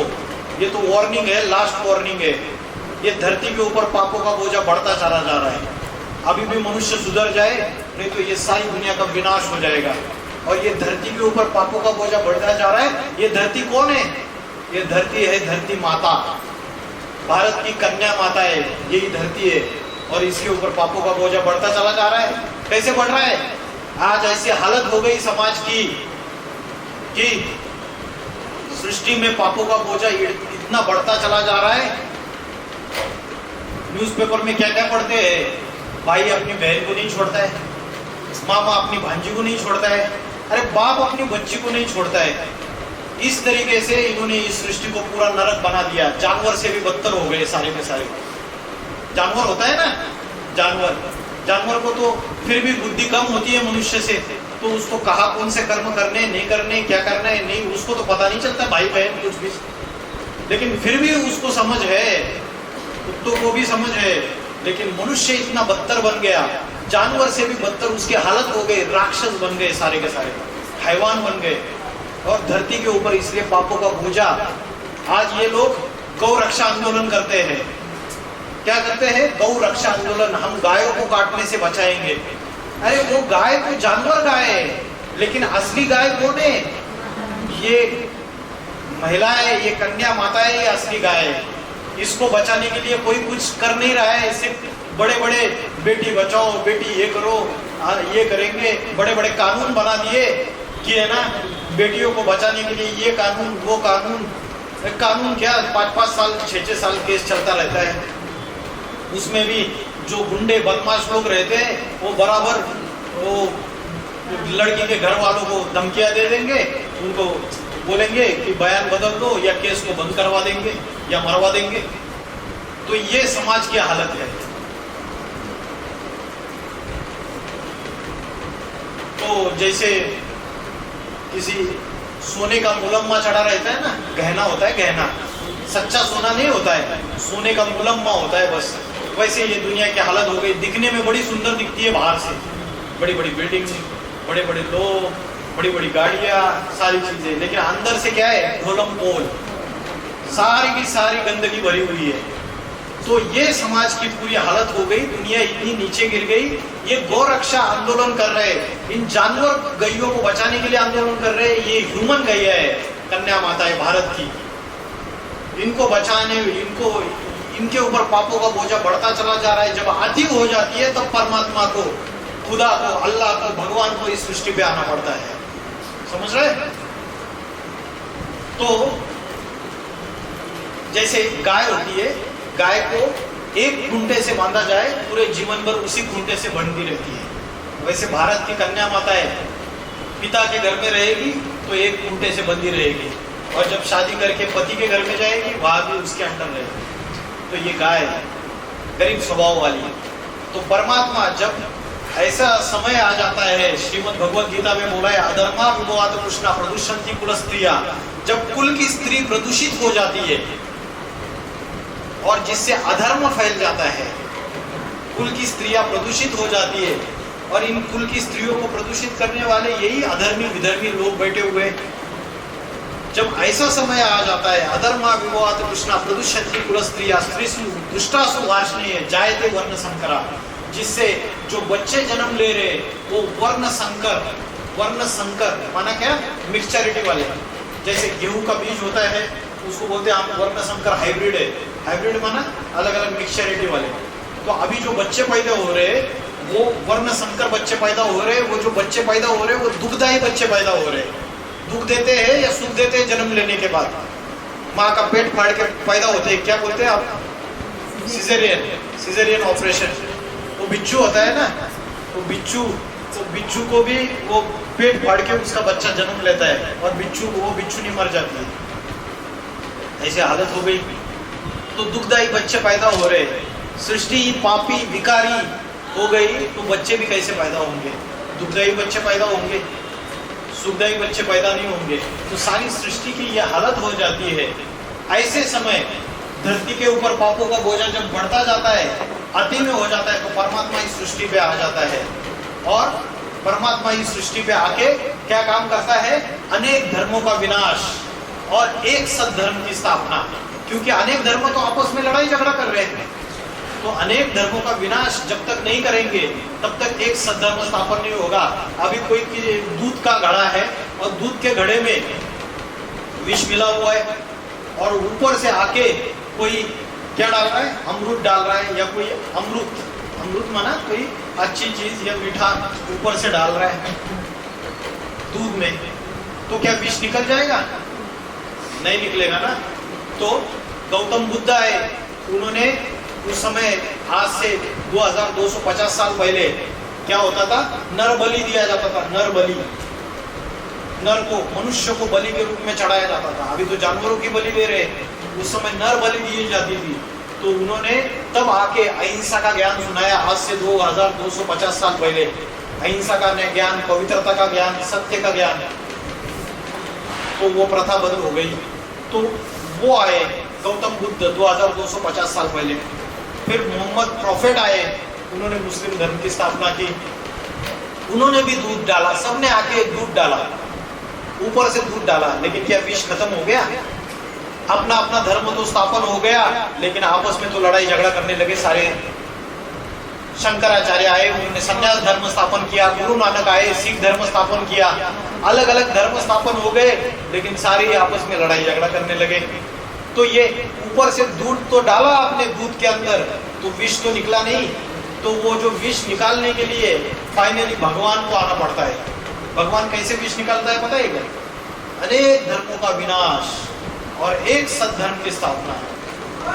ये तो वार्निंग है, लास्ट वार्निंग है। ये धरती के ऊपर पापों का बोझा बढ़ता चला जा रहा है। अभी भी मनुष्य सुधर जाए, नहीं तो ये सारी दुनिया का विनाश हो जाएगा। और ये धरती के ऊपर पापों का बोझा बढ़ता जा रहा है। ये धरती कौन है? ये धरती है धरती माता, भारत की कन्या माता है, यही धरती है। और इसके ऊपर पापों का बोझा बढ़ता चला जा रहा है। कैसे बढ़ रहा है? आज ऐसी हालत हो गई समाज की कि सृष्टि में पापों का बोझा इतना बढ़ता चला जा रहा है। न्यूज़पेपर में क्या क्या पढ़ते हैं? भाई अपनी बहन को नहीं छोड़ता है, मामा अपनी भांजी को नहीं छोड़ता है, अरे बाप अपनी बच्ची को नहीं छोड़ता है। इस तरीके से इन्होंने इस सृष्टि को पूरा नरक बना दिया। जानवर से भी बदतर हो गए सारे के सारे। जानवर होता है ना, जानवर को तो फिर भी बुद्धि कम होती है मनुष्य से, तो उसको कहा कौन से कर्म करने, नहीं करने, क्या करना है नहीं, उसको तो पता नहीं चलता, भाई बहन कुछ भी। लेकिन फिर भी उसको समझ है, कुत्तों को भी समझ है। लेकिन मनुष्य इतना बदतर बन गया, जानवर से भी बदतर उसकी हालत हो गई, राक्षस बन गए सारे के सारे, हैवान बन गए। और धरती के ऊपर इसलिए पापों का बोझा। आज ये लोग गौ रक्षा आंदोलन करते हैं। क्या करते हैं? गौ रक्षा आंदोलन, हम गायों को काटने से बचाएंगे। अरे वो गाय तो जानवर गाय है, लेकिन असली गाय कौन है? ये महिला है, ये कन्या माता है, ये असली गाय है। इसको बचाने के लिए कोई कुछ कर नहीं रहा है। सिर्फ बड़े बड़े बेटी बचाओ, बेटी ये करो, ये करेंगे, बड़े बड़े कानून बना दिए कि है ना, बेटियों को बचाने के लिए ये कानून वो कानून। कानून क्या, 5-5 साल 6-6 साल केस चलता रहता है। उसमें भी जो गुंडे बदमाश लोग रहते हैं वो बराबर वो लड़की के घर वालों को धमकियां दे देंगे, उनको बोलेंगे कि बयान बदल दो या केस को बंद करवा देंगे या मरवा देंगे। तो ये समाज की हालत है। तो जैसे किसी सोने का मुलम्मा चढ़ा रहता है ना, गहना होता है, गहना सच्चा सोना नहीं होता है, सोने का मुलम्मा होता है बस। वैसे ये दुनिया की हालत हो गई। दिखने में बड़ी सुंदर दिखती है बाहर से, बड़ी बड़ी बिल्डिंग, बड़े बड़े लोग, बड़ी बड़ी गाड़ियां, सारी चीजें, लेकिन अंदर से क्या है, ढोलम पोल, सारी की सारी गंदगी भरी हुई है। तो ये समाज की पूरी हालत हो गई। दुनिया इतनी नीचे गिर गई। ये गौ रक्षा आंदोलन कर रहे हैं, इन जानवर गैयों को बचाने के लिए आंदोलन कर रहे हैं। ये ह्यूमन गैया है, कन्या माता है भारत की। इनको बचाने, इनको इनके ऊपर पापों का बोझा बढ़ता चला जा रहा है। जब अधिक हो जाती है तब परमात्मा को, खुदा को, अल्लाह को, भगवान को इस सृष्टि पे आना पड़ता है। समझ रहे? तो जैसे गाय होती है, गाय को एक खूंटे से बांधा जाए, पूरे जीवन भर उसी खूंटे से बंधी रहती है। वैसे भारत की कन्या माता है, पिता के घर में रहेगी तो एक खूंटे से बंधी रहेगी, और जब शादी करके पति के घर में जाएगी वहां भी उसके अंडर रहेगी। तो ये गाय है, गरीब स्वभाव वाली। तो परमात्मा जब ऐसा समय आ जाता है, श्रीमद् भगवत गीता में बोला है, अधर्मा विभवात कृष्णा प्रदूषंति कुल स्त्रिया, जब कुल की स्त्री प्रदूषित हो जाती है और जिससे अधर्म फैल जाता है, कुल की स्त्रियां प्रदूषित हो जाती है, और इन कुल की स्त्रियों को प्रदूषित करने वाले यही अधर्मी विधर्मी लोग बैठे हुए। जब ऐसा समय आ जाता है, अधर्मा विभवात कृष्णा प्रदूषंति कुल स्त्रिया स्त्रीसु दुष्टासु वार्ष्णेय जायते वर्ण संकरा, जिससे जो बच्चे जन्म ले रहे वो वर्ण संकर माना क्या, मिक्सचरिटी वाले। जैसे गेहूं का बीज होता है उसको बोलते हैं हम वर्ण संकर हाइब्रिड है। हाइब्रिड माना अलग अलग मिक्सचरिटी वाले। तो अभी जो बच्चे पैदा हो रहे वो वर्ण संकर बच्चे पैदा हो रहे। वो जो बच्चे पैदा हो रहे वो दुग्धदायी बच्चे पैदा हो रहे। दुग्ध देते हैं या सुख देते हैं जन्म लेने के बाद, माँ का पेट फाड़ के पैदा होते हैं, क्या बोलते हैं आप, सिजेरियन ऑपरेशन। वो बिच्छू होता है ना, वो बिच्छू को भी वो पेट फाड़ के उसका बच्चा जन्म लेता है, और वो बिच्छू नहीं मर जाती है। ऐसी हालत हो गई। तो दुग्धदायी बच्चे पैदा हो रहे, सृष्टि पापी विकारी हो गई, तो बच्चे भी कैसे पैदा होंगे? दुग्धदायी बच्चे पैदा होंगे, सुखदायी बच्चे पैदा नहीं होंगे। तो सारी सृष्टि की यह हालत हो जाती है। ऐसे समय धरती के ऊपर पापों का बोझा जब बढ़ता जाता है, अति में हो जाता है, तो परमात्मा इस सृष्टि पे आ जाता है। और परमात्मा इस सृष्टि पे आके क्या काम करता है, अनेक धर्मों का विनाश और एक सद्धर्म की स्थापना। क्योंकि अनेक धर्म तो आपस में लड़ाई झगड़ा कर रहे हैं, तो अनेक धर्मों का विनाश जब तक नहीं करेंगे तब तक एक सद्धर्म स्थापन नहीं होगा। अभी कोई दूध का घड़ा है और दूध के घड़े में विष मिला हुआ है, और ऊपर से आके कोई क्या डाल रहा है, अमृत डाल रहा है, या कोई अमृत माना कोई अच्छी चीज या मीठा ऊपर से डाल रहा है दूध में, तो क्या विष निकल जाएगा? नहीं निकलेगा ना। तो गौतम बुद्ध आए, उन्होंने उस समय आज से 2250 साल पहले क्या होता था, नर बलि दिया जाता था। नर बलि, नर को, मनुष्य को बलि के रूप में चढ़ाया जाता था। अभी तो जानवरों की बलि दे रहे, उस समय नर बलि दी जाती थी। तो उन्होंने तब आके अहिंसा का ज्ञान सुनाया। आज से 2250 साल पहले अहिंसा का ज्ञान, पवित्रता का ज्ञान, सत्य का ज्ञान। तो वो प्रथा बंद हो गई। तो वो आए गौतम बुद्ध 2250 साल पहले। फिर मोहम्मद प्रॉफेट आए, उन्होंने मुस्लिम धर्म की स्थापना की। उन्होंने भी दूध डाला, सबने आके दूध डाला, ऊपर से दूध डाला, लेकिन क्या विष खत्म हो गया? अपना अपना धर्म तो स्थापन हो गया, लेकिन आपस में तो लड़ाई झगड़ा करने लगे सारे। शंकराचार्य आए, उन्होंने संन्यास धर्म स्थापन किया। गुरु नानक आए, सिख धर्म स्थापन किया। अलग अलग धर्म स्थापन हो गए, लेकिन सारे आपस में लड़ाई झगड़ा करने लगे। तो ये ऊपर से दूध तो डाला आपने दूध के अंदर, तो विष तो निकला नहीं। तो वो जो विष निकालने के लिए फाइनली भगवान को आना पड़ता है। भगवान कैसे विष निकालता है पता है क्या? अनेक धर्मों का विनाश और एक सद्धर्म की स्थापना।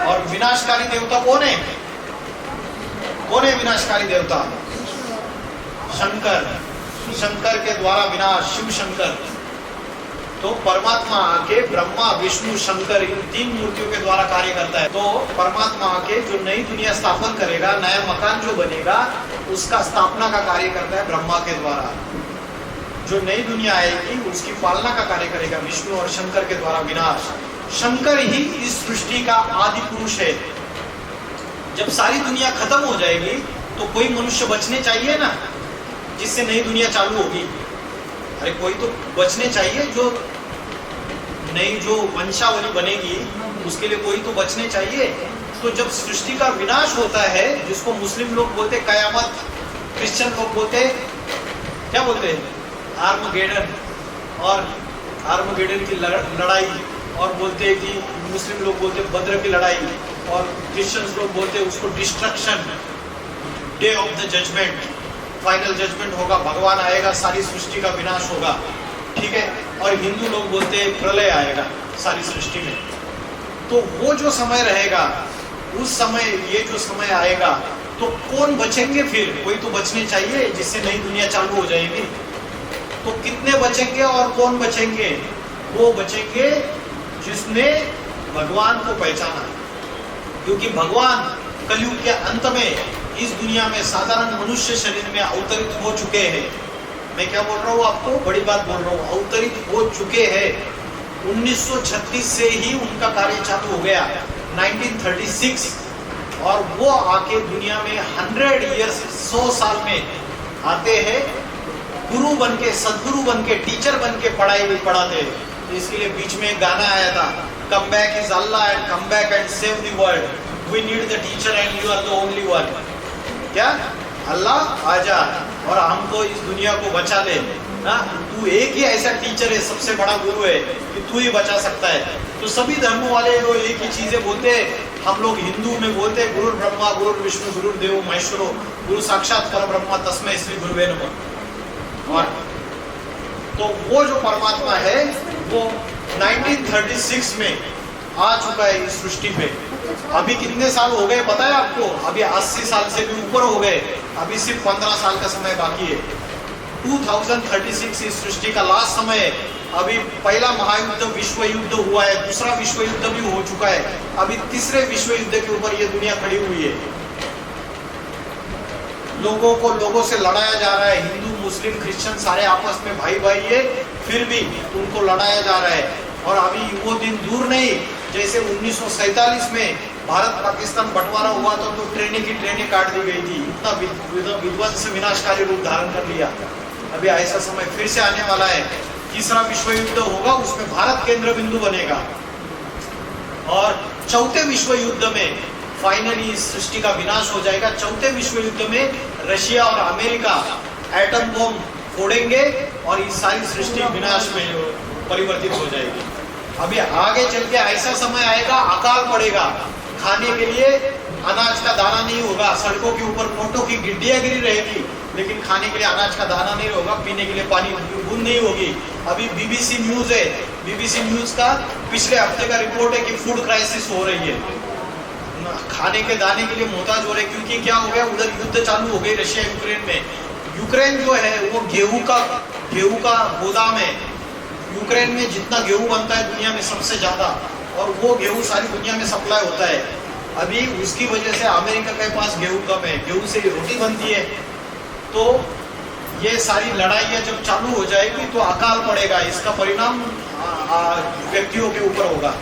और विनाशकारी देवता कौन है? कौन है विनाशकारी देवता? शंकर। शंकर के द्वारा विनाश, शिव शंकर। तो परमात्मा आके ब्रह्मा विष्णु शंकर इन तीन मूर्तियों के द्वारा कार्य करता है। तो परमात्मा आके जो नई दुनिया स्थापन करेगा, नया मकान जो बनेगा, उसका स्थापना का कार्य करता है ब्रह्मा के द्वारा। जो नई दुनिया आएगी उसकी पालना का कार्य करेगा विष्णु और शंकर के द्वारा विनाश। शंकर ही इस सृष्टि का आदि पुरुष है। जब सारी दुनिया खत्म हो जाएगी तो कोई मनुष्य बचने चाहिए ना, जिससे नई दुनिया चालू होगी। अरे कोई तो बचने चाहिए, जो नई जो वंशावली बनेगी उसके लिए कोई तो बचने चाहिए। तो जब सृष्टि का विनाश होता है, जिसको मुस्लिम लोग बोलते कयामत, क्रिश्चियन लोग बोलते क्या बोलते हैं? आर्मगेडन। और आर्मगेडन की लड़ाई, और बोलते हैं कि मुस्लिम लोग बोलते बद्र की लड़ाई, और क्रिश्चियंस लोग बोलते उसको destruction, day of the judgment, final judgment होगा, भगवान आएगा, सारी सृष्टि का विनाश होगा, ठीक है। और हिंदू लोग बोलते हैं प्रलय आएगा सारी सृष्टि में। तो वो जो समय रहेगा, उस समय ये जो समय आएगा, तो कौन बचेंगे फिर? कोई तो बचने चाहिए जिससे नई दुनिया चालू हो जाएगी। तो कितने बचेंगे और कौन बचेंगे? वो बचेंगे जिसने भगवान को पहचाना। क्योंकि भगवान कलयुग के अंत में इस दुनिया में साधारण मनुष्य शरीर में अवतरित हो चुके हैं। मैं क्या बोल रहा हूँ आपको? बड़ी बात बोल रहा हूँ, अवतरित हो चुके हैं। 1936 से ही उनका कार्य चालू हो गया, 1936। और वो आके दुनिया में 100 ईयर्स, 100 साल में आते हैं, गुरु बन के, सदगुरु बन के, टीचर बन के पढ़ाते हैं। इसलिए बीच में एक गाना आया था, come back is Allah and come back and save the world, we need the teacher and you are the only one. क्या? अल्लाह आजा और हमको इस दुनिया को बचा ले। तू एक ही ऐसा टीचर है, सबसे बड़ा गुरु है कि तू ही बचा सकता है। तो सभी धर्मों वाले लोग एक ही चीजें बोलते हैं। हम लोग हिंदू में बोलते हैं गुरु ब्रह्मा गुरु विष्णु गुरु देवो महेश्वरो, गुरु साक्षात पर ब्रह्मा तस्मै श्री गुरुवे नमः। और तो वो जो परमात्मा है वो 1936 में आ चुका है इस सृष्टि पे। अभी कितने साल हो गए पता है आपको? अभी 80 साल से भी ऊपर हो गए। अभी सिर्फ 15 साल का समय बाकी है। 2036 इस सृष्टि का लास्ट समय है। अभी पहला महायुद्ध विश्व युद्ध हुआ है, दूसरा विश्व युद्ध भी हो चुका है, अभी तीसरे विश्व युद्ध के ऊपर ये दुनिया खड़ी हुई है। लोगों को लोगों से लड़ाया जा रहा है, हिंदू मुस्लिम क्रिश्चियन सारे आपस में भाई भाई है, फिर भी उनको लड़ाया जा रहा है। और अभी वो दिन दूर नहीं, जैसे 1947 में भारत पाकिस्तान बंटवारा हुआ था तो ट्रेनें की ट्रेनें काट दी गई थी, इतना विध्वंस विनाशकारी रूप धारण कर लिया। अभी ऐसा समय फिर से आने वाला है, तीसरा विश्व युद्ध होगा, उसमें भारत केंद्र बिंदु बनेगा। और चौथे विश्व युद्ध में फाइनली इस सृष्टि का विनाश हो जाएगा। चौथे विश्व युद्ध में रशिया और अमेरिका एटम बम फोड़ेंगे और इस सारी सृष्टि विनाश में परिवर्तित हो जाएगी। अभी आगे चल के ऐसा समय आएगा, अकाल पड़ेगा, खाने के लिए अनाज का दाना नहीं होगा, सड़कों के ऊपर मोटों की गिड्डियां गिरी रहेगी, लेकिन खाने के लिए अनाज का दाना नहीं होगा, पीने के लिए पानी बूंद नहीं होगी। अभी बीबीसी न्यूज है, बीबीसी न्यूज का पिछले हफ्ते का रिपोर्ट है कि फूड क्राइसिस हो रही है, खाने के दाने के लिए मोहताज हो रहे। क्योंकि क्या हो गया, उधर युद्ध चालू हो गई रशिया यूक्रेन में। यूक्रेन जो है वो गेहूं का गोदाम है। यूक्रेन में जितना गेहूं बनता है दुनिया में सबसे ज्यादा, और वो गेहूं सारी दुनिया में सप्लाई होता है। अभी उसकी वजह से अमेरिका के पास गेहूं कम है, गेहूं से रोटी बनती है। तो ये सारी लड़ाइयाँ जब चालू हो जाएगी तो अकाल पड़ेगा, इसका परिणाम व्यक्तियों के ऊपर होगा।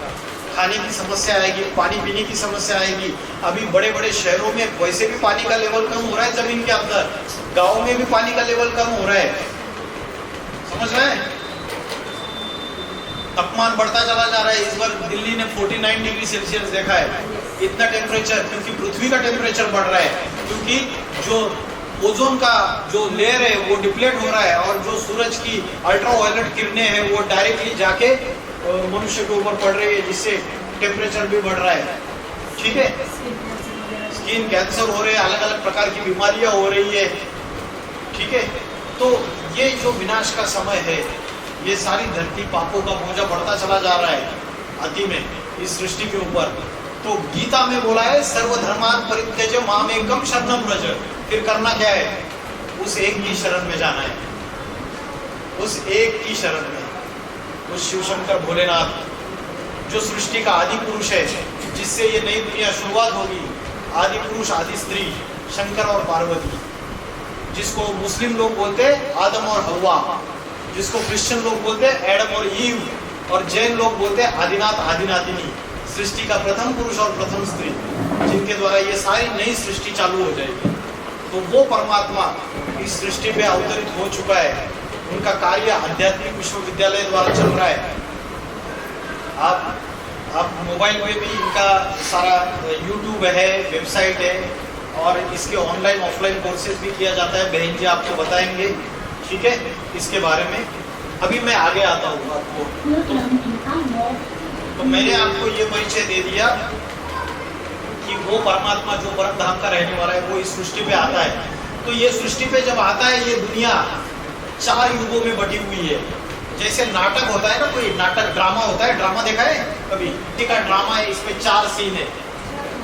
खाने की समस्या आएगी, पानी पीने की समस्या आएगी। अभी बड़े बड़े शहरों में वैसे भी पानी का लेवल कम हो रहा है, जमीन के अंदर गाँव में भी पानी का लेवल कम हो रहा है, समझ रहे हैं? तापमान बढ़ता चला जा रहा है। इस बार दिल्ली ने 49 डिग्री सेल्सियस देखा है, इतना टेम्परेचर, क्योंकि पृथ्वी का टेम्परेचर बढ़ रहा है, क्योंकि जो ओजोन का जो लेयर है वो डिप्लेट हो रहा है, और जो सूरज की अल्ट्रावायलेट किरणें हैं वो डायरेक्टली जाके मनुष्य के ऊपर पड़ रही है, जिससे टेम्परेचर भी बढ़ रहा है, ठीक है, स्किन कैंसर हो रहे हैं, अलग अलग प्रकार की बीमारियां हो रही है, ठीक है। तो ये जो विनाश का समय है, ये सारी धरती पापों का बोझा बढ़ता चला जा रहा है अति में इस सृष्टि के ऊपर। तो गीता में बोला है सर्वधर्मान परित्यज्य मामेकम शरणम व्रज। फिर करना क्या है? उस एक की शरण में जाना है, उस एक की शरण में, उस शिव शंकर भोलेनाथ जो सृष्टि का आदि पुरुष है, जिससे ये नई दुनिया शुरुआत होगी। आदि पुरुष आदि स्त्री शंकर और पार्वती, जिसको मुस्लिम लोग बोलते हैं आदम और हव्वा, जिसको क्रिश्चियन लोग बोलते हैं एडम और ईव, और जैन लोग बोलते हैं आदिनाथ आदिनाथिनी। सृष्टि का प्रथम पुरुष और प्रथम स्त्री, जिनके द्वारा ये सारी नई सृष्टि चालू हो जाएगी। तो वो परमात्मा इस सृष्टि पे अवतरित हो चुका है। उनका कार्य आध्यात्मिक विश्वविद्यालय द्वारा चल रहा है। आप मोबाइल में भी इनका सारा यूट्यूब है, वेबसाइट है, और इसके ऑनलाइन ऑफलाइन कोर्सेज भी किया जाता है। बहन जी आपको बताएंगे, ठीक है, इसके बारे में। अभी मैं आगे आता हूँ आपको। तो मैंने आपको ये परिचय दे दिया कि वो परमात्मा जो परम धाम का रहने वाला है वो इस सृष्टि पे आता है। तो ये सृष्टि पे जब आता है, ये दुनिया 4 युगों में बटी हुई है। जैसे नाटक होता है ना, कोई नाटक ड्रामा होता है, ड्रामा देखा है कभी? का ड्रामा है, इसमें 4 सीन है,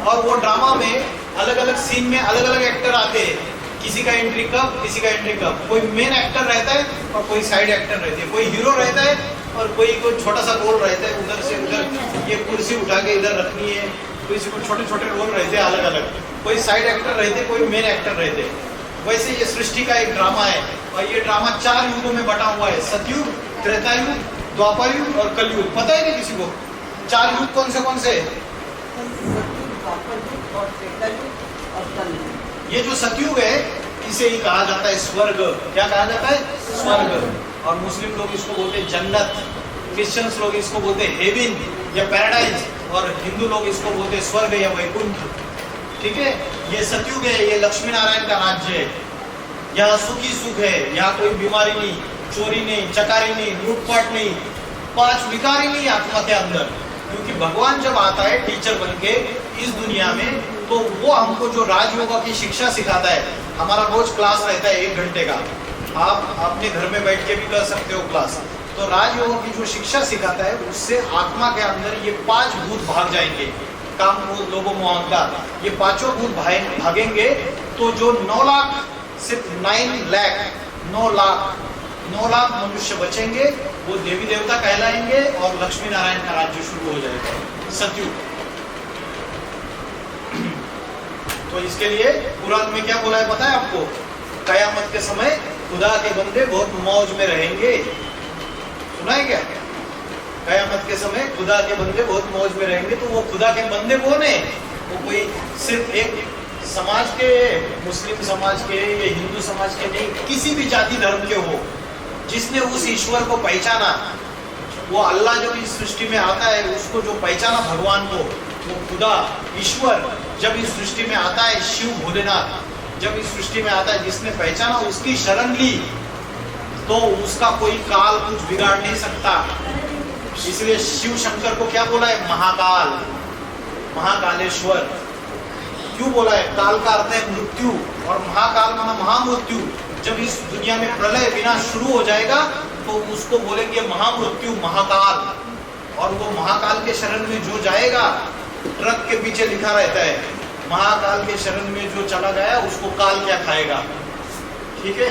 और वो ड्रामा में अलग अलग सीन में अलग अलग एक्टर आते हैं। किसी का एंट्री कब, किसी का एंट्री कब। कोई मेन एक्टर रहता है और कोई साइड एक्टर रहते हैं, कोई हीरो रहता है और कोई छोटा सा रोल रहता है, उधर से उधर ये कुर्सी उठा के इधर रखनी है, किसी को छोटे छोटे रोल रहते हैं अलग अलग। कोई साइड एक्टर रहते, कोई मेन एक्टर रहते। वैसे ये सृष्टि का एक ड्रामा है, और ये ड्रामा 4 युगों में बटा हुआ है। सतयुग, त्रेतायुग, द्वापर युग और कलयुग। पता है नहीं किसी को 4 युग कौन से? ये जो सतयुग है, इसे ही कहा जाता है स्वर्ग। क्या कहा जाता है? स्वर्ग। और मुस्लिम लोग इसको बोलते हैं जन्नत, क्रिश्चियंस लोग इसको बोलते हैं हेवन या पैराडाइज, और हिंदू लोग इसको बोलते हैं स्वर्ग या वैकुंठ, ठीक है। ये सतयुग है, ये लक्ष्मी नारायण का राज्य है। यहाँ सुखी सुख है, यहाँ कोई बीमारी नहीं, चोरी नहीं, चकारी नहीं, लूटपाट नहीं, 5 विकारी नहीं आत्मा के अंदर। क्योंकि भगवान जब आता है टीचर बन के इस दुनिया में, तो वो हमको जो राजयोगा की शिक्षा सिखाता है। हमारा रोज क्लास रहता है 1 घंटे का, आप अपने घर में बैठ के भी कर सकते हो क्लास। तो राजयोग की जो शिक्षा सिखाता है, उससे आत्मा के अंदर ये 5 भूत भाग जाएंगे। काम, क्रोध, लोभ, मोह, अहंकार, ये 5 भूत भागेंगे। तो जो 9 लाख, सिर्फ 9 लाख मनुष्य बचेंगे, वो देवी देवता कहलाएंगे, और लक्ष्मी नारायण का राज्य शुरू हो जाएगा, सतयुग। तो इसके लिए कुरान में क्या बोला है पता है आपको? कयामत के समय खुदा के बंदे बहुत मौज में रहेंगे। सुना है क्या? कयामत के समय खुदा के बंदे बहुत मौज में रहेंगे। तो वो खुदा के बंदे कौन है? वो कोई सिर्फ एक समाज के, मुस्लिम समाज के या हिंदू समाज के नहीं, किसी भी जाति धर्म के हो, जिसने उस ईश्वर को पहचाना। वो अल्लाह जब इस सृष्टि में आता है, उसको जो पहचाना भगवान को, वो खुदा ईश्वर जब इस सृष्टि में आता है, शिव भोलेनाथ जब इस सृष्टि में आता है, जिसने पहचाना, उसकी शरण ली, तो उसका कोई काल कुछ बिगाड़ नहीं सकता। इसलिए शिव शंकर को क्या बोला है? महाकाल, महाकालेश्वर। क्यों बोला है? काल का अर्थ है मृत्यु, और महाकाल माना महामृत्यु। जब इस दुनिया में प्रलय विनाश शुरू हो जाएगा, तो उसको बोलेंगे महामृत्यु, महाकाल। और वो महाकाल के शरण में जो जाएगा, ट्रक के पीछे लिखा रहता है, महाकाल के शरण में जो चला गया उसको काल क्या खाएगा, ठीक है।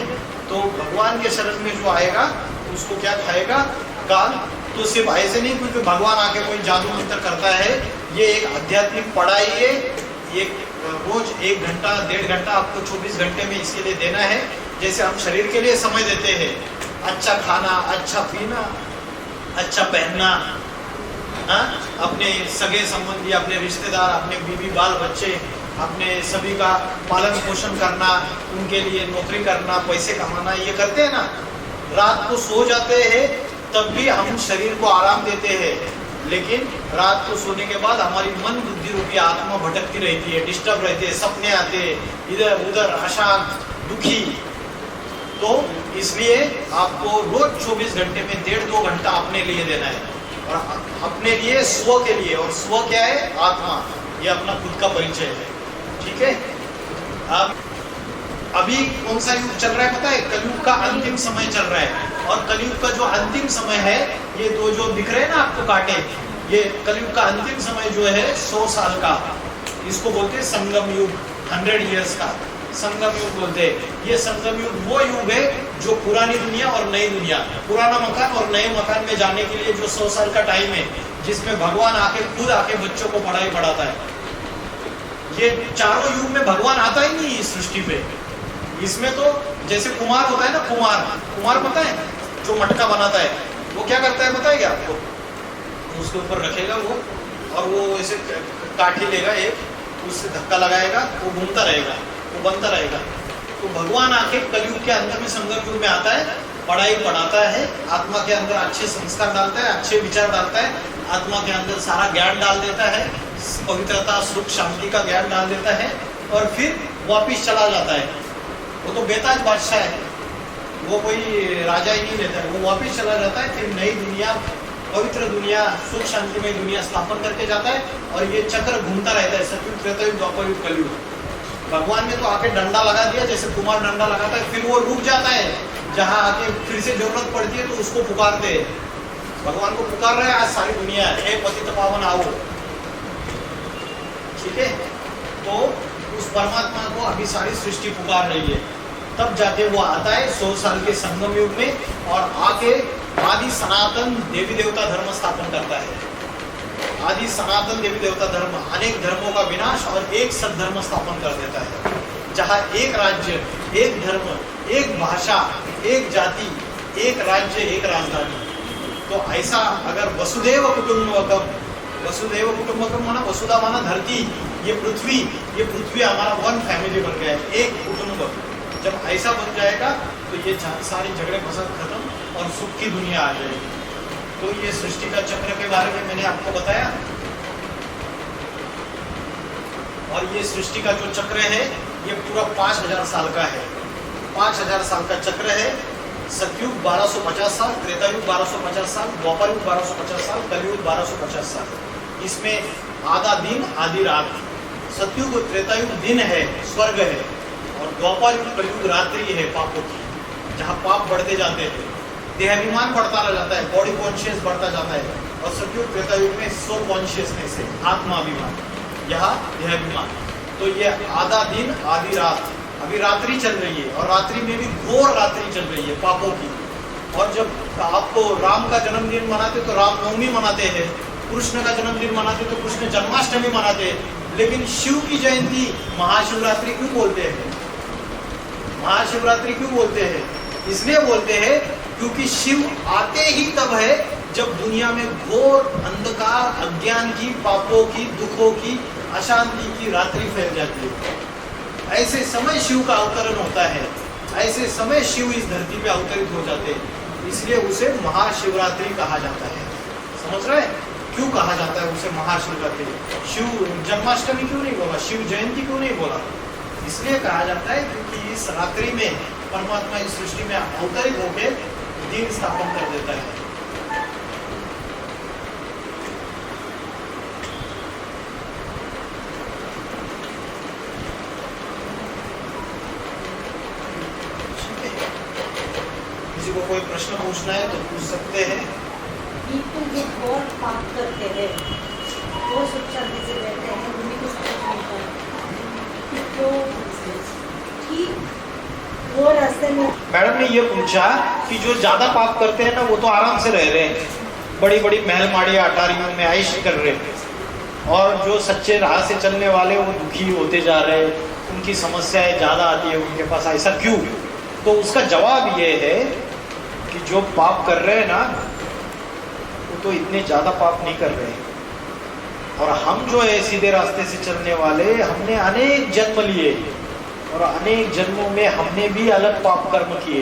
तो भगवान के शरण में जो आएगा उसको क्या खाएगा? काल। तो सिर्फ ऐसे नहीं क्योंकि भगवान आके कोई जादू मंत्र करता है, ये एक आध्यात्मिक पढ़ाई है। ये रोज 1 घंटा 1.5 घंटा आपको 24 घंटे में इसके लिए देना है। जैसे हम शरीर के लिए समय देते हैं, अच्छा खाना, अच्छा पीना, अच्छा पहनना, अपने सगे संबंधी, अपने रिश्तेदार, अपने बीवी बाल बच्चे, अपने सभी का पालन पोषण करना, उनके लिए नौकरी करना, पैसे कमाना, ये करते हैं ना। रात को सो जाते हैं तब भी हम शरीर को आराम देते हैं, लेकिन रात को सोने के बाद हमारी मन बुद्धि रूपी आत्मा भटकती रहती है, डिस्टर्ब रहती है, सपने आते हैं, इधर उधर अशांत, दुखी। तो इसलिए आपको रोज 24 घंटे में 1.5-2 घंटा अपने लिए देना है। और अपने लिए स्व के लिए, और स्व क्या है? आत्मा। ये अपना खुद का परिचय है। ठीक है। अब अभी कौन सा युग चल रहा है पता है? कलयुग का अंतिम समय चल रहा है। और कलयुग का जो अंतिम समय है, ये दो जो दिख रहे हैं ना आपको कांटे, ये कलयुग का अंतिम समय जो है 100 साल का, इसको बोलते हैं संगम युग। 100 इयर्स का संगम युग बोलते हैं। ये संगम युग वो युग है जो पुरानी दुनिया और नई दुनिया, पुराना मकान और नए मकान में जाने के लिए जो 100 साल का टाइम है, जिसमें भगवान आके खुद आके बच्चों को पढ़ाई पढ़ाता है। ये चारों युग में भगवान आता ही नहीं इस सृष्टि पे। इसमें तो जैसे कुमार होता है ना, कुमार पता है जो मटका बनाता है, वो क्या करता है पता है क्या आपको? उसके ऊपर रखेगा वो, और वो ऐसे काठी लेगा एक, उससे धक्का लगाएगा, वो घूमता रहेगा, वो बनता रहेगा। तो भगवान आके कलयुग के अंदर में संगम युग में आता है, पढ़ाई पढ़ाता है, आत्मा के अंदर अच्छे संस्कार डालता है, अच्छे विचार डालता है, आत्मा के अंदर सारा ज्ञान डाल देता है, पवित्रता सुख शांति का ज्ञान डाल देता है, और फिर वापिस चला जाता है। वो तो बेताज बादशाह है, वो कोई राजा ही नहीं रहता है, वो वापिस चला जाता है। फिर नई दुनिया, पवित्र दुनिया, सुख शांतिमय दुनिया स्थापन करके जाता है, और ये चक्र घूमता रहता है, सतयुग त्रेतायुग द्वापर युग कलयुग। भगवान ने तो आके डंडा लगा दिया, जैसे कुमार डंडा लगाता है, फिर वो रुक जाता है, जहाँ आके फिर से जरूरत पड़ती है तो उसको पुकारते हैं। भगवान को पुकार रहे हैं आज सारी दुनिया, हे पतित पावन आओ। ठीक है। तो उस परमात्मा को अभी सारी सृष्टि पुकार रही है, तब जाके वो आता है 100 साल के संगम युग में, और आके आदि सनातन देवी देवता धर्म स्थापन करता है। आदि सनातन देवी देवता धर्म, अनेक धर्मों का विनाश और एक सद्धर्म स्थापन कर देता है, जहाँ एक राज्य, एक धर्म, एक भाषा, एक जाति, एक राज्य, एक राजधानी। तो ऐसा अगर वसुदेव कुटुंबकम, वसुदेव कुटुंबकम माना वसुधा माना धरती, ये पृथ्वी हमारा वन फैमिली बन गया है, एक कुटुंब। जब ऐसा बन जाएगा तो ये सारी झगड़े फसद खत्म और सुख की दुनिया आ जाएगी। तो ये सृष्टि का चक्र के बारे में मैंने आपको बताया, और ये सृष्टि का जो चक्र है ये पूरा 5000 साल का है। 5000 साल का चक्र है। सतयुग 1250 साल, त्रेतायुग 1250 साल, द्वापर युग 1250 साल, कलयुग 1250 साल। इसमें आधा दिन आधी रात। सतयुग त्रेतायुग दिन है, स्वर्ग है, और द्वापर युग कलयुग रात्रि है पापों की, जहाँ पाप बढ़ते जाते हैं, देहाभिमान बढ़ता रह जाता है, बॉडी कॉन्शियस बढ़ता जाता है। और सतयुग त्रेतायुग में सोल कॉन्शियसनेस है, आत्माभिमान, यहाँ देहाभिमान। तो ये आधा दिन आधी रात, अभी रात्रि चल रही है, और रात्रि में भी घोर रात्रि चल रही है पापों की। और जब आपको राम का जन्मदिन मनाते तो रामनवमी मनाते हैं, कृष्ण का जन्मदिन मनाते तो कृष्ण जन्माष्टमी मनाते हैं, लेकिन शिव की जयंती महाशिवरात्रि क्यों बोलते हैं? महाशिवरात्रि क्यों बोलते हैं? इसलिए बोलते हैं क्योंकि शिव आते ही तब है जब दुनिया में घोर अंधकार, अज्ञान की, पापों की, दुखों की, अशांति की रात्रि फैल जाती है। ऐसे समय शिव का अवतरण होता है, ऐसे समय शिव इस धरती पे अवतरित हो जाते हैं, इसलिए उसे महाशिवरात्रि कहा जाता है। समझ रहे हैं क्यों कहा जाता है उसे महाशिवरात्रि? शिव जन्माष्टमी क्यों नहीं बोला, शिव जयंती क्यों नहीं बोला? इसलिए कहा जाता है क्योंकि इस रात्रि में परमात्मा इस सृष्टि में अवतरित होकर दिन स्थापन कर देता है। किसी को कोई प्रश्न पूछना है तो पूछ सकते हैं। तो जो घोर पाप करते हैं वो सुख शांति से रहते हैं, उन्हीं को समझ मिलता है तो ठीक वो रास्ते में। मैडम ने ये पूछा कि जो ज्यादा पाप करते हैं ना वो तो आराम से रह रहे हैं, बड़ी बड़ी महल माड़ियाँ अटारियों में आइश कर रहे हैं, और जो सच्चे राह से चलने वाले वो दुखी होते जा रहे हैं, उनकी समस्याएं ज़्यादा आती है उनके पास। ऐसा क्यों? तो उसका जवाब ये है कि जो पाप कर रहे हैं ना वो तो इतने ज़्यादा पाप नहीं कर रहे, और हम जो है सीधे रास्ते से चलने वाले, हमने अनेक जन्म लिए और अनेक जन्मों में हमने भी अलग पाप कर्म किए,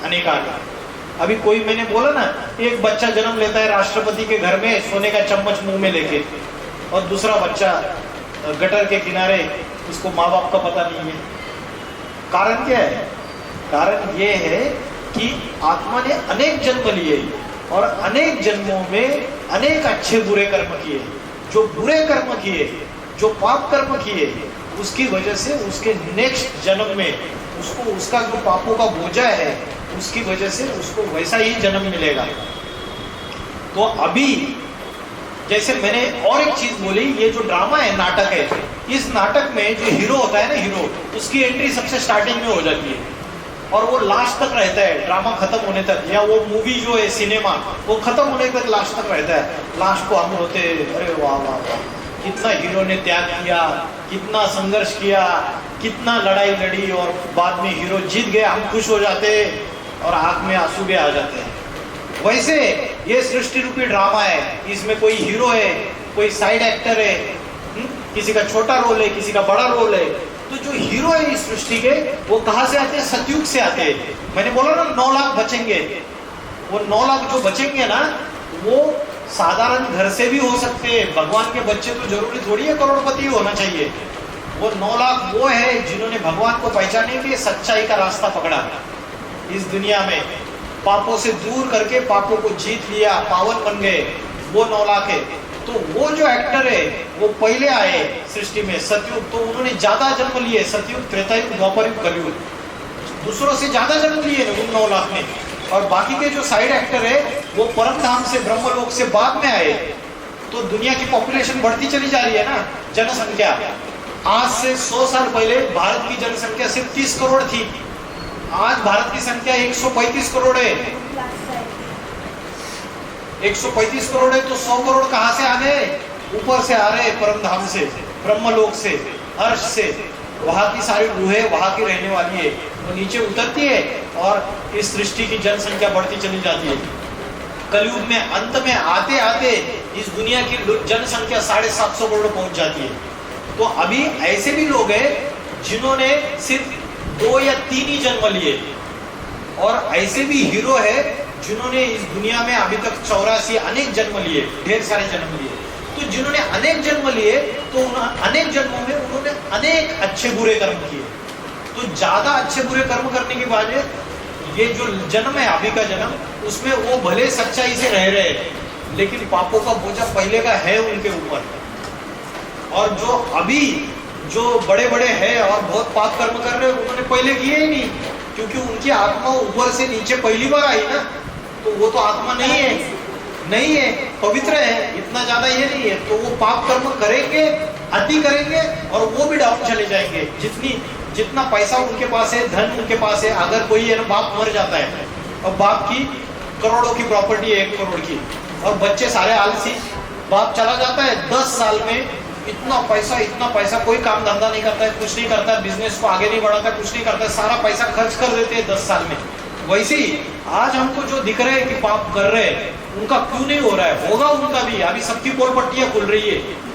अनेक अनेक। अभी कोई मैंने बोला ना, एक बच्चा जन्म लेता है राष्ट्रपति के घर में सोने का चम्मच मुंह में लेके, और दूसरा बच्चा गटर के किनारे, उसको माँ बाप का पता नहीं है। कारण क्या है? कारण ये है कि आत्मा ने अनेक जन्म लिए और अनेक जन्मों में अनेक अच्छे बुरे कर्म किए, जो बुरे कर्म किए, जो पाप कर्म किए, उसकी वजह से उसके नेक्स्ट जन्म में उसको उसका जो पापों का बोझा है उसकी वजह से उसको वैसा ही जन्म मिलेगा। तो अभी जैसे मैंने और एक चीज बोली, ये जो ड्रामा है, नाटक है, इस नाटक में जो हीरो होता है ना, हीरो, उसकी एंट्री सबसे स्टार्टिंग में हो जाती है और वो लास्ट तक रहता है, ड्रामा खत्म होने तक, या वो मूवी जो है सिनेमा वो खत्म होने तक लास्ट तक रहता है। लास्ट को हम होते, अरे वाह वाह वाह, कितना हीरो ने त्याग किया, कितना संघर्ष किया, कितना लड़ाई लड़ी और बाद में हीरो जीत गए, हम खुश हो जाते और आंख में आंसू भी आ जाते हैं। वैसे ये सृष्टि रूपी ड्रामा है, इसमें कोई हीरो है, कोई साइड एक्टर है, किसी का छोटा रोल है, किसी का बड़ा रोल है। तो जो हीरो है इस सृष्टि के, वो कहां से आते हैं? सतयुग से आते हैं। मैंने बोला ना 9 लाख बचेंगे, वो 9 लाख जो बचेंगे ना, वो साधारण घर से भी हो सकते हैं। भगवान के बच्चे तो जरूरी थोड़ी है करोड़पति होना चाहिए। वो 9 लाख वो है जिन्होंने भगवान को पहचानने के लिए सच्चाई का रास्ता पकड़ा, इस दुनिया में पापों से दूर करके पापों को जीत लिया, पावन बन गए, वो 9 लाख है। तो वो जो एक्टर है वो पहले आए सृष्टि में सतयुग, तो उन्होंने ज्यादा जन्म लिए, सतयुग, त्रेतायुग, द्वापरयुग, कलयुग, दूसरों से ज्यादा जन्म लिए उन 9 लाख ने। और बाकी के जो साइड एक्टर है वो परम धाम से, ब्रह्मलोक से बाद में आए। तो दुनिया की पॉपुलेशन बढ़ती चली जा रही है ना, जनसंख्या। आज से 100 साल पहले भारत की जनसंख्या सिर्फ 30 करोड़ थी, आज भारत की संख्या 135 करोड़ है। 135 करोड़ है तो 100 करोड़ कहां से आ गए? ऊपर से आ रहे, परम धाम से, ब्रह्मलोक से, अर्श से। वहां की सारी रूहें वहां की रहने वाली है, वो नीचे उतरती है और इस सृष्टि की जनसंख्या बढ़ती चली जाती है। कलयुग में अंत में आते आते इस दुनिया की जनसंख्या 750 करोड़ पहुंच जाती है। तो अभी ऐसे भी लोग हैं जिन्होंने सिर्फ 2 या 3 ही जन्म लिए, और ऐसे भी हीरो है जिन्होंने इस दुनिया में अभी तक 84 अनेक जन्म लिए, ढेर सारे जन्म लिए। तो जिन्होंने अनेक जन्म लिए, तो अनेक जन्मों में उन्होंने अनेक अच्छे बुरे कर्म किए। तो ज्यादा अच्छे बुरे कर्म करने के बाद ये जो जन्म है, अभी का जन्म, उसमें वो भले सच्चाई से रह रहे हैं, लेकिन पापों का बोझा पहले का है उनके ऊपर। और जो अभी जो बड़े बड़े हैं और बहुत पाप कर्म कर रहे हैं, उन्होंने पहले किए ही नहीं, क्योंकि उनकी आत्मा ऊपर से नीचे पहली बार आई ना, तो वो तो आत्मा नहीं है, पवित्र है, इतना ज्यादा ये नहीं है। तो वो पाप कर्म करेंगे, अति करेंगे, और वो भी डाउन चले जाएंगे। जितना पैसा उनके पास है, धन उनके पास है, अगर कोई है ना, बाप मर जाता है और बाप की करोड़ों की प्रॉपर्टी है, 1 करोड़ की, और बच्चे सारे आलसी, बाप चला जाता है 10 साल में, इतना पैसा, कोई काम धंधा नहीं करता है, कुछ नहीं करता है, बिजनेस को आगे नहीं बढ़ाता, कुछ नहीं करता है, सारा पैसा खर्च कर देते हैं 10 साल में। वैसे ही आज हमको जो दिख रहे हैं कि पाप कर रहे हैं, उनका क्यों नहीं हो रहा है? होगा उनका भी। अभी सबकी पोल पट्टियां खुल रही है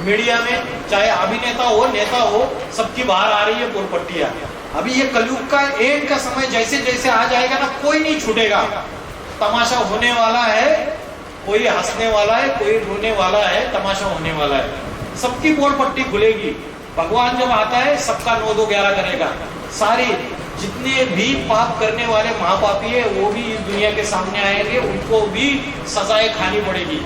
मीडिया में, चाहे अभिनेता हो, नेता हो, सबकी बाहर आ रही है पोल पट्टियां। अभी ये कलयुग का एंड का समय जैसे जैसे आ जाएगा ना, कोई नहीं छूटेगा। तमाशा होने वाला है, कोई हंसने वाला है, कोई रोने वाला है, तमाशा होने वाला है, सबकी पोल पट्टी खुलेगी। भगवान जब आता है सबका 9-2-11 करेगा। सारी जितने भी पाप करने वाले महापापी है वो भी इस दुनिया के सामने आएंगे, उनको भी सजाएं खानी पड़ेगी।